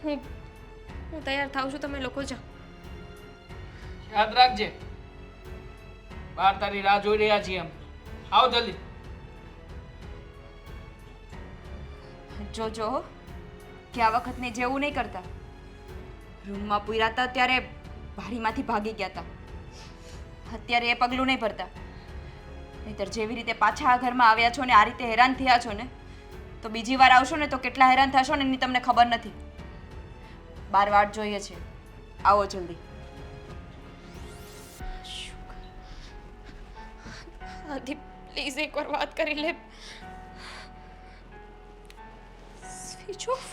હું તૈયાર થાઉં છું, તમે લોકો જાઓ. યાદ રાખજે, બહાર તારી રાહ જોઈ રહ્યા છીએ અમે. આવ જલ્દી. જોજો હો, કે આ વખતને જેવું નહીં કરતા. રૂમમાં પૂર્યા હતા ત્યારે બારીમાંથી ભાગી ગયા હતા, અત્યારે એ પગલું નહીં ભરતા. નહીંતર જેવી રીતે પાછા આ ઘરમાં આવ્યા છો ને આ રીતે હેરાન થયા છો ને, તો બીજી વાર આવશો ને તો કેટલા હેરાન થશો ને એની તમને ખબર નથી. બાર વાટ જોઈએ છે, આવો જલ્દી. આદિ પ્લીઝ એકવાર વાત કરી લે. Switch off.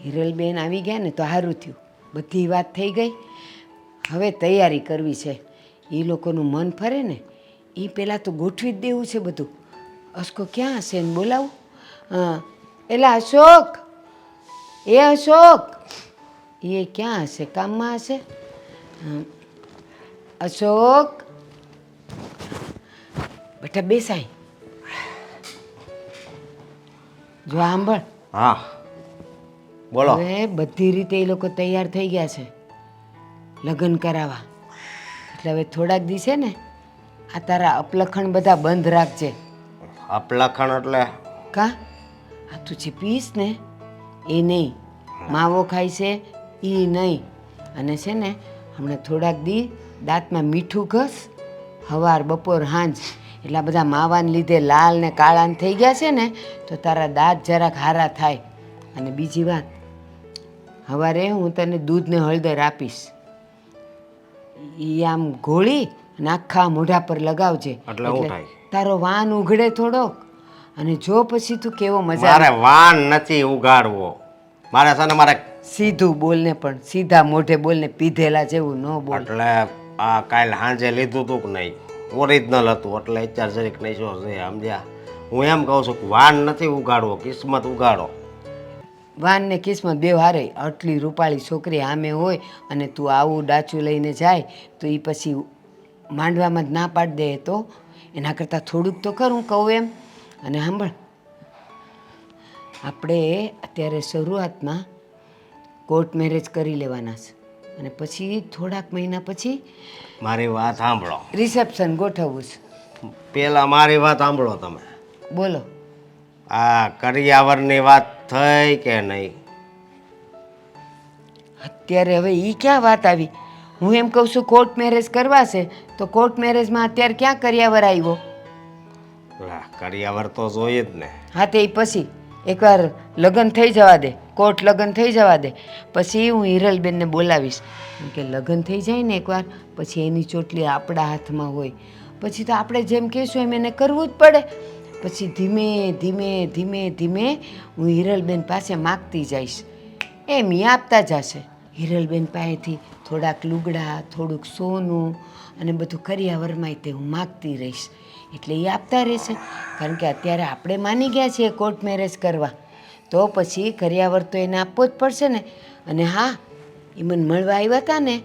હિરલબેન આવી ગયા ને તો સારું થયું, બધી વાત થઈ ગઈ. હવે તૈયારી કરવી છે. એ લોકોનું મન ફરે ને એ પહેલાં તો ગોઠવી જ દેવું છે બધું. અશકો ક્યાં હશે ને બોલાવું? હા, એલા અશોક, એ અશોક, એ ક્યાં હશે? કામમાં હશે. અશોક બેટા બેસાય. જો સાંભળ, હા બોલો. હવે બધી રીતે એ લોકો તૈયાર થઈ ગયા છે લગ્ન કરાવવા. એટલે હવે થોડાક દિવસે ને આ તારા અપલખણ બધા બંધ રાખજે. અપલખણ એટલે કા આ તું જે પીશ ને એ નહીં, માવો ખાય છે એ નહીં. અને છે ને હમણાં થોડાક દી દાંતમાં મીઠું ઘસ, સવાર બપોર સાંજ. એટલા બધા માવાને લીધે લાલ ને કાળા ને થઈ ગયા છે ને તો તારા દાંત જરાક હારા થાય. અને બીજી વાત, સવારે હું તને દૂધ ને હળદર આપીશ, એ આમ ઘોળી અને આખા મોઢા પર લગાવજે. એટલે શું થાય? તારો વાન ઉઘડે થોડોક. અને જો પછી તું કેવો મજા મારે વાન નથી ઉગાડવો. મારે છે ને મારે સીધું બોલને, પણ સીધા મોઢે બોલને, પીધેલા જેવું ન બોલ. એટલે આ કાલ સાંજે લીધું હતું કે નહીં, ઓરિજિનલ હતું એટલે અત્યારે જરીક નહીં શું છે સમજ્યા. હું એમ કહું છું કે વાન નથી ઉગાડવો, કિસ્મત ઉગાડો. વાન ને કિસ્મત બે હારે. આટલી રૂપાળી છોકરી આમે હોય અને તું આવું ડાચું લઈને જાય તો એ પછી માંડવામાં જ ના પાડી દે. તો એના કરતાં થોડુંક તો કરું કહું એમ. અને સાંભળ, આપણે અત્યારે શરૂઆતમાં કોર્ટ મેરેજ કરી લેવાના છે અને પછી થોડાક મહિના પછી મારી વાત સાંભળો. રિસેપ્શન ગોઠવવું છે. પેલા મારી વાત સાંભળો તમે. બોલો. આ કરિયાવરની વાત થઈ કે નહીં? અત્યારે હવે એ ક્યાં વાત આવી? હું એમ કહું છું કોર્ટ મેરેજ કરવા છે તો કોર્ટ મેરેજમાં અત્યારે ક્યાં કરિયાવર આવ્યો? કરિયાવર તો જોઈએ જ ને. હા તે પછી એકવાર લગ્ન થઈ જવા દે, કોર્ટ લગ્ન થઈ જવા દે, પછી હું હિરલબેનને બોલાવીશ. કેમ કે લગ્ન થઈ જાય ને એકવાર પછી એની ચોટલી આપણા હાથમાં હોય. પછી તો આપણે જેમ કહીશું એમ એને કરવું જ પડે. પછી ધીમે ધીમે ધીમે ધીમે હું હિરલબેન પાસે માગતી જઈશ, એમ ઈ આપતા જશે. હિરલબેન પાસેથી થોડાક લુગડા, થોડુંક સોનું અને બધું કરિયાવરમાં તે હું માગતી રહીશ. એટલે એ આપતા રહેશે. કારણ કે અત્યારે આપણે માની ગયા છીએ કોર્ટ મેરેજ કરવા, તો પછી કરિયાવર તો એને આપવો જ પડશે ને. અને હા, એ મને મળવા આવ્યા હતા ને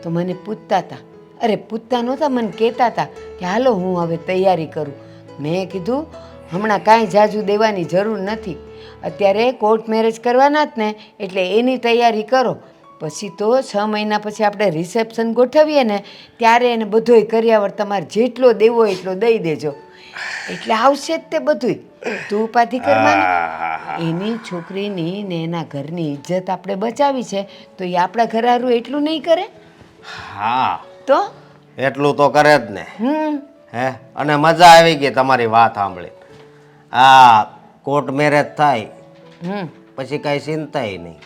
તો મને પૂછતા હતા, અરે પૂછતા નહોતા, મને કહેતા હતા કે હાલો હું હવે તૈયારી કરું. મેં કીધું હમણાં કાંઈ જાજુ દેવાની જરૂર નથી, અત્યારે કોર્ટ મેરેજ કરવાના જ ને એટલે એની તૈયારી કરો. પછી તો 6 મહિના પછી આપણે રિસેપ્શન ગોઠવીએ ને ત્યારે એને બધોય કરિયાવર તમારે જેટલો દેવો એટલો દઈ દેજો. એટલે આવશે જ તે બધુંય. તું ઉપાધિ કરવાની. એની છોકરીની ને એના ઘરની ઇજ્જત આપણે બચાવી છે તો એ આપણા ઘર હારું એટલું નહીં કરે? હા તો એટલું તો કરે જ ને. હે, અને મજા આવી ગઈ તમારી વાત સાંભળી. આ કોર્ટ મેરેજ થાય પછી કાંઈ ચિંતાય નહીં.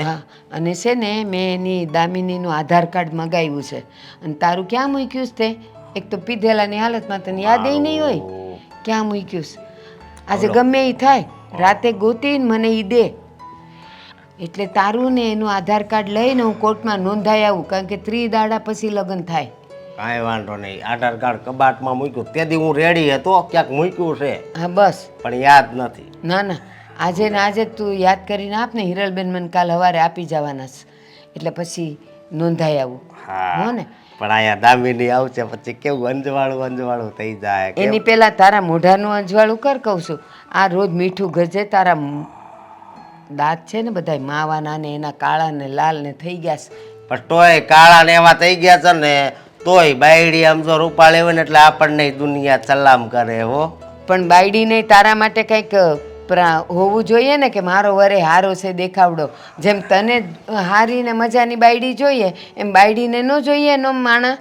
હા, અને છે ને મેં એની દામિનીનું આધાર કાર્ડ મગાવ્યું છે. અને તારું ક્યાં મૂક્યું છે તે? એક તો પીધેલાની હાલતમાં તને યાદ ય નહીં હોય ક્યાં મૂક્યું છે. આજે ગમે એ થાય રાતે ગોતીને મને એ દે. એટલે તારું ને એનું આધાર કાર્ડ લઈને હું કોર્ટમાં નોંધાઈ આવું, કારણ કે 3 દાડા પછી લગ્ન થાય. કાંઈ વાંધો નહીં. આધાર કાર્ડ કબાટમાં મૂક્યું તેથી હું રેડી હતો, ક્યાંક મૂક્યું છે હા બસ. પણ યાદ નથી. ના ના, આજે ને આજે જ તું યાદ કરીને આપ ને. હિરલબેન મને કાલ સવારે આપી જવાના છે એટલે પછી નોંધાઈ આવું. હો ને? પણ અહીંયા દામિની આવશે પછી કેવું અંજવાળું અંજવાળું થઈ જાય. એની પહેલા તારા મોઢાનું અંજવાળું કર કહું છું. આ રોજ મીઠું ગજે. તારા દાંત છે ને બધાય માવાના ને એના કાળા ને લાલ ને થઈ ગયા છે. પણ તોય કાળા ને એવા થઈ ગયા છે ને તોય બાયડી આમ જો રૂપાળી હોય ને એટલે આપણને દુનિયા સલામ કરે. હો પણ બાયડી નહીં, તારા માટે કંઈક હોવું જોઈએ ને કે મારો વરે હારો છે દેખાવડો. જેમ તને હારી ને મજાની બાયડી જોઈએ એમ બાયડીને ન જોઈએ એનો માણા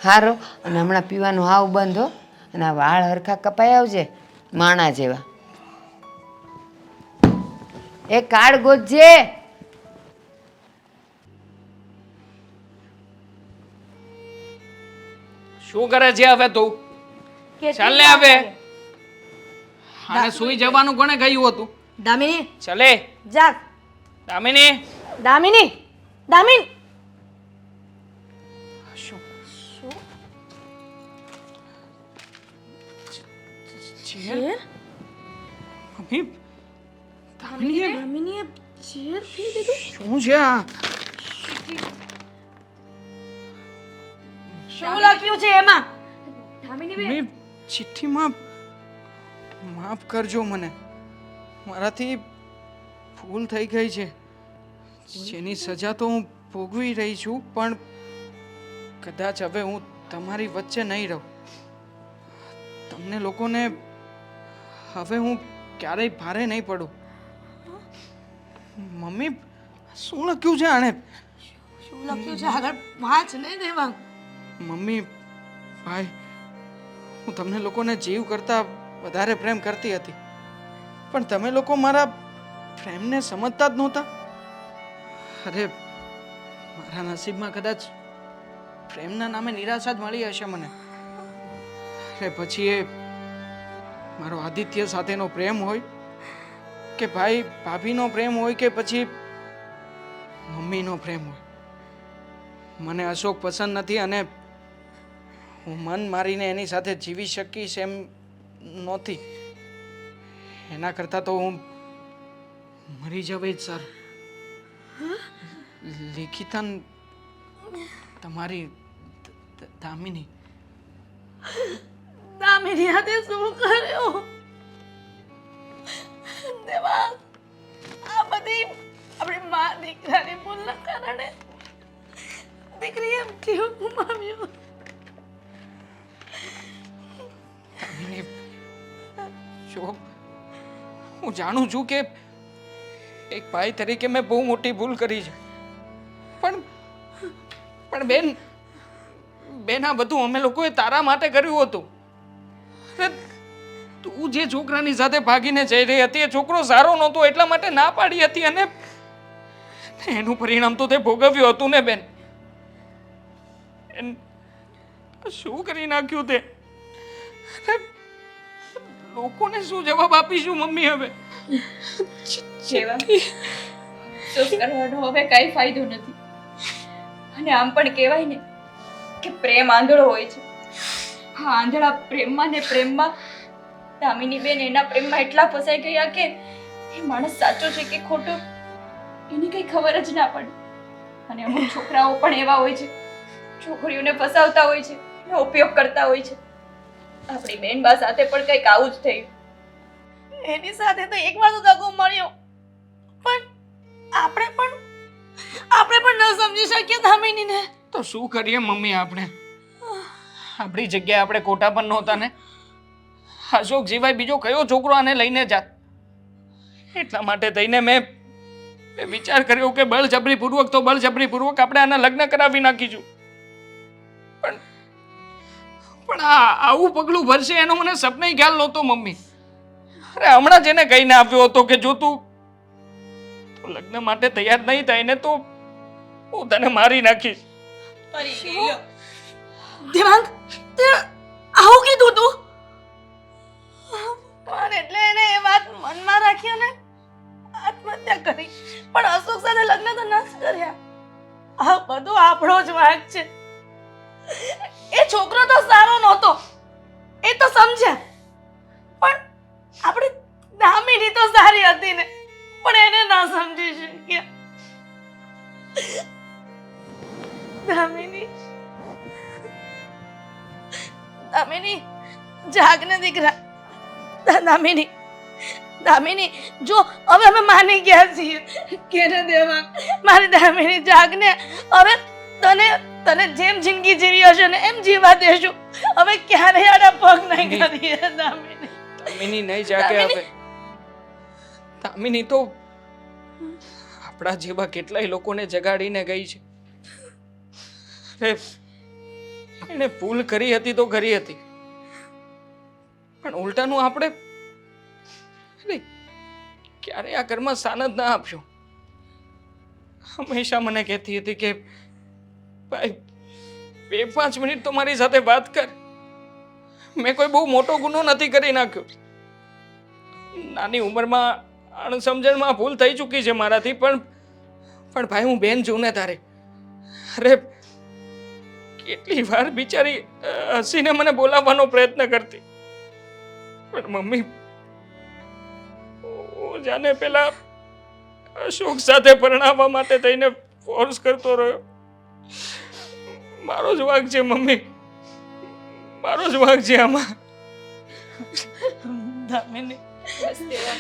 હારો. અને હમણાં પીવાનું હાવ બંધ હો. અને આ વાળ હરખા કપાઈ આવજે માણા જેવા. એ કાળ ગોતજે. શું કરે છે હવે તું? ચાલ ને હવે. અને સુઈ જવાનું કોણે કહ્યું હતું? દામિની ચલે જાગ. દામિની. દામિની દામિન શું ચેર? મમ્મી, દામિનીએ દામિનીએ ચેર ફી દીધું. શું છે આ? શું લખ્યું છે એમાં? દામિની બેન મમ્મી ચિઠ્ઠીમાં માફ કરજો મને, મારાથી ભૂલ થઈ ગઈ છે, જેની સજા તો હું ભોગવી રહી છું, પણ કદાચ હવે હું તમારી વચ્ચે નહીં રહું. તમને લોકોને હવે હું ક્યારેય ભારે નહીં પડું. મમ્મી શું લખ્યું છે આણે? શું લખ્યું છે આગળ વાંચ ને દેવાંગ. મમ્મી ભાઈ, હું તમને લોકોને જીવ કરતા વધારે પ્રેમ કરતી હતી, પણ તમે લોકો મારા પ્રેમને સમજતા જ નહોતા. અરે મારા નસીબમાં કદાચ પ્રેમના નામે નિરાશા જ મળી હશે મને. અરે પછી એ મારો આદિત્ય સાથેનો પ્રેમ હોય કે ભાઈ ભાભીનો પ્રેમ હોય કે પછી મમ્મીનો પ્રેમ હોય, મને અશોક પસંદ નથી અને હું મન મારીને એની સાથે જીવી શકીશ એમ નહોતી. એના કરતાં તો હું મરી જવે જ સારું. લેખિતન તમારી દામિની. દામિની હાથે શું કર્યું? દેવાંગ, આ બધી આપણી મા દીકરાની ભૂલના કારણે દીકરીએ જીવ ગુમાવ્યો. દામિની, જો હું જાણું છું કે એક ભાઈ તરીકે મેં બહુ મોટી ભૂલ કરી છે, પણ બેન આ બધું અમે લોકોએ તારા માટે કર્યું હતું. અરે તું જે છોકરાની સાથે ભાગીને જઈ રહી હતી એ છોકરો સારો નહોતો એટલા માટે ના પાડી હતી, અને એનું પરિણામ તો તે ભોગવ્યું હતું ને બેન. શું કરી નાખ્યું તે? અરે, લોકોને શું જવાબ આપીશું મમ્મી હવે? જેવા અફસોસ કરવાનો હવે કાંઈ ફાયદો નથી. અને આમ પણ કહેવાય ને કે પ્રેમ આંધળો હોય છે. હા, આંધળા પ્રેમમાં ને પ્રેમમાં દામિની બેન એના પ્રેમમાં એટલા ફસાઈ ગયા કે એ માણસ સાચો છે કે ખોટો એની કઈ ખબર જ ના પડે. અને અમુક છોકરાઓ પણ એવા હોય છે, છોકરીઓને ફસાવતા હોય છે, એનો ઉપયોગ કરતા હોય છે. આપણી બેનબા સાથે પણ કંઈક આવું જ થયું. એની સાથે તો એકવાર તો દગો મળ્યો, પણ આપણે પણ ન સમજી શકીએ દામિનીને. તો શું કરીએ મમ્મી? આપણે આપણી જગ્યાએ આપણે ખોટા પણ નહોતા ને. અશોક સિવાય બીજો કયો છોકરો આને લઈને જાત? એટલા માટે થઈને મેં વિચાર કર્યો કે બળજબરીપૂર્વક આપણે આના લગ્ન કરાવી નાખીશું. પણ આવું પગલું ભરશે એનો મને સપને ખ્યાલ નહોતો મમ્મી. અરે હમણાં જ એને કહીને આવ્યો હતો કે જો તું લગ્ન માટે તૈયાર નહીં થાય ને તો હું તને મારી નાખીશ. દેવાંગ, તે આવું કીધું તું? પણ એટલે એને એ વાત મનમાં રાખી અને આત્મહત્યા કરી. પણ અશોક સાથે લગ્ન તો ન જ કર્યા. આ બધો આપણો જ વાંક છે. એ છોકરો તો સારો નહોતો, એ તો સમજ્યા, પણ આપણે દામિની તો સારી હતી ને, પણ એને ના સમજી શક્યા. દામિની, દામિની, જાગ ને દીકરા. દામિની, જો હવે અમે માની ગયા છીએ કે ને દેવાંગ, મારી દામિની જાગ ને. હવે તને જેમ જિંદગી જીવી હશે ને એમ જીવા દેશું. હવે ક્યારેય આડા પગ નહીં કરીએ દામિની. દામિની નહીં જાગે હવે. દામિની તો આપણા જેવા કેટલાય લોકોને જગાડીને ગઈ છે. અરે એને ભૂલ કરી હતી તો કરી હતી, પણ ઉલટાનું આપણે ક્યારે આ ઘરમાં સ્થાન જ ના આપ્યો. હંમેશા મને કહેતી હતી કે ભાઈ 2-5 મિનિટ તો મારી સાથે વાત કર. મેં કોઈ બહુ મોટો ગુનો નથી કરી નાખ્યો. નાની ઉંમરમાં અણસમજણમાં ભૂલ થઈ ચૂકી છે મારાથી, પણ ભાઈ હું બેન છું ને તારે. અરે કેટલી વાર બિચારી હસીને મને બોલાવવાનો પ્રયત્ન કરતી, પણ મમ્મી હું જાને પેલા અશોક સાથે પરણાવવા માટે થઈને ફોર્સ કરતો રહ્યો. મારો જ વાંક છે મમ્મી. મારો જ વાંક છે આમાં. દામિની બસ દેવા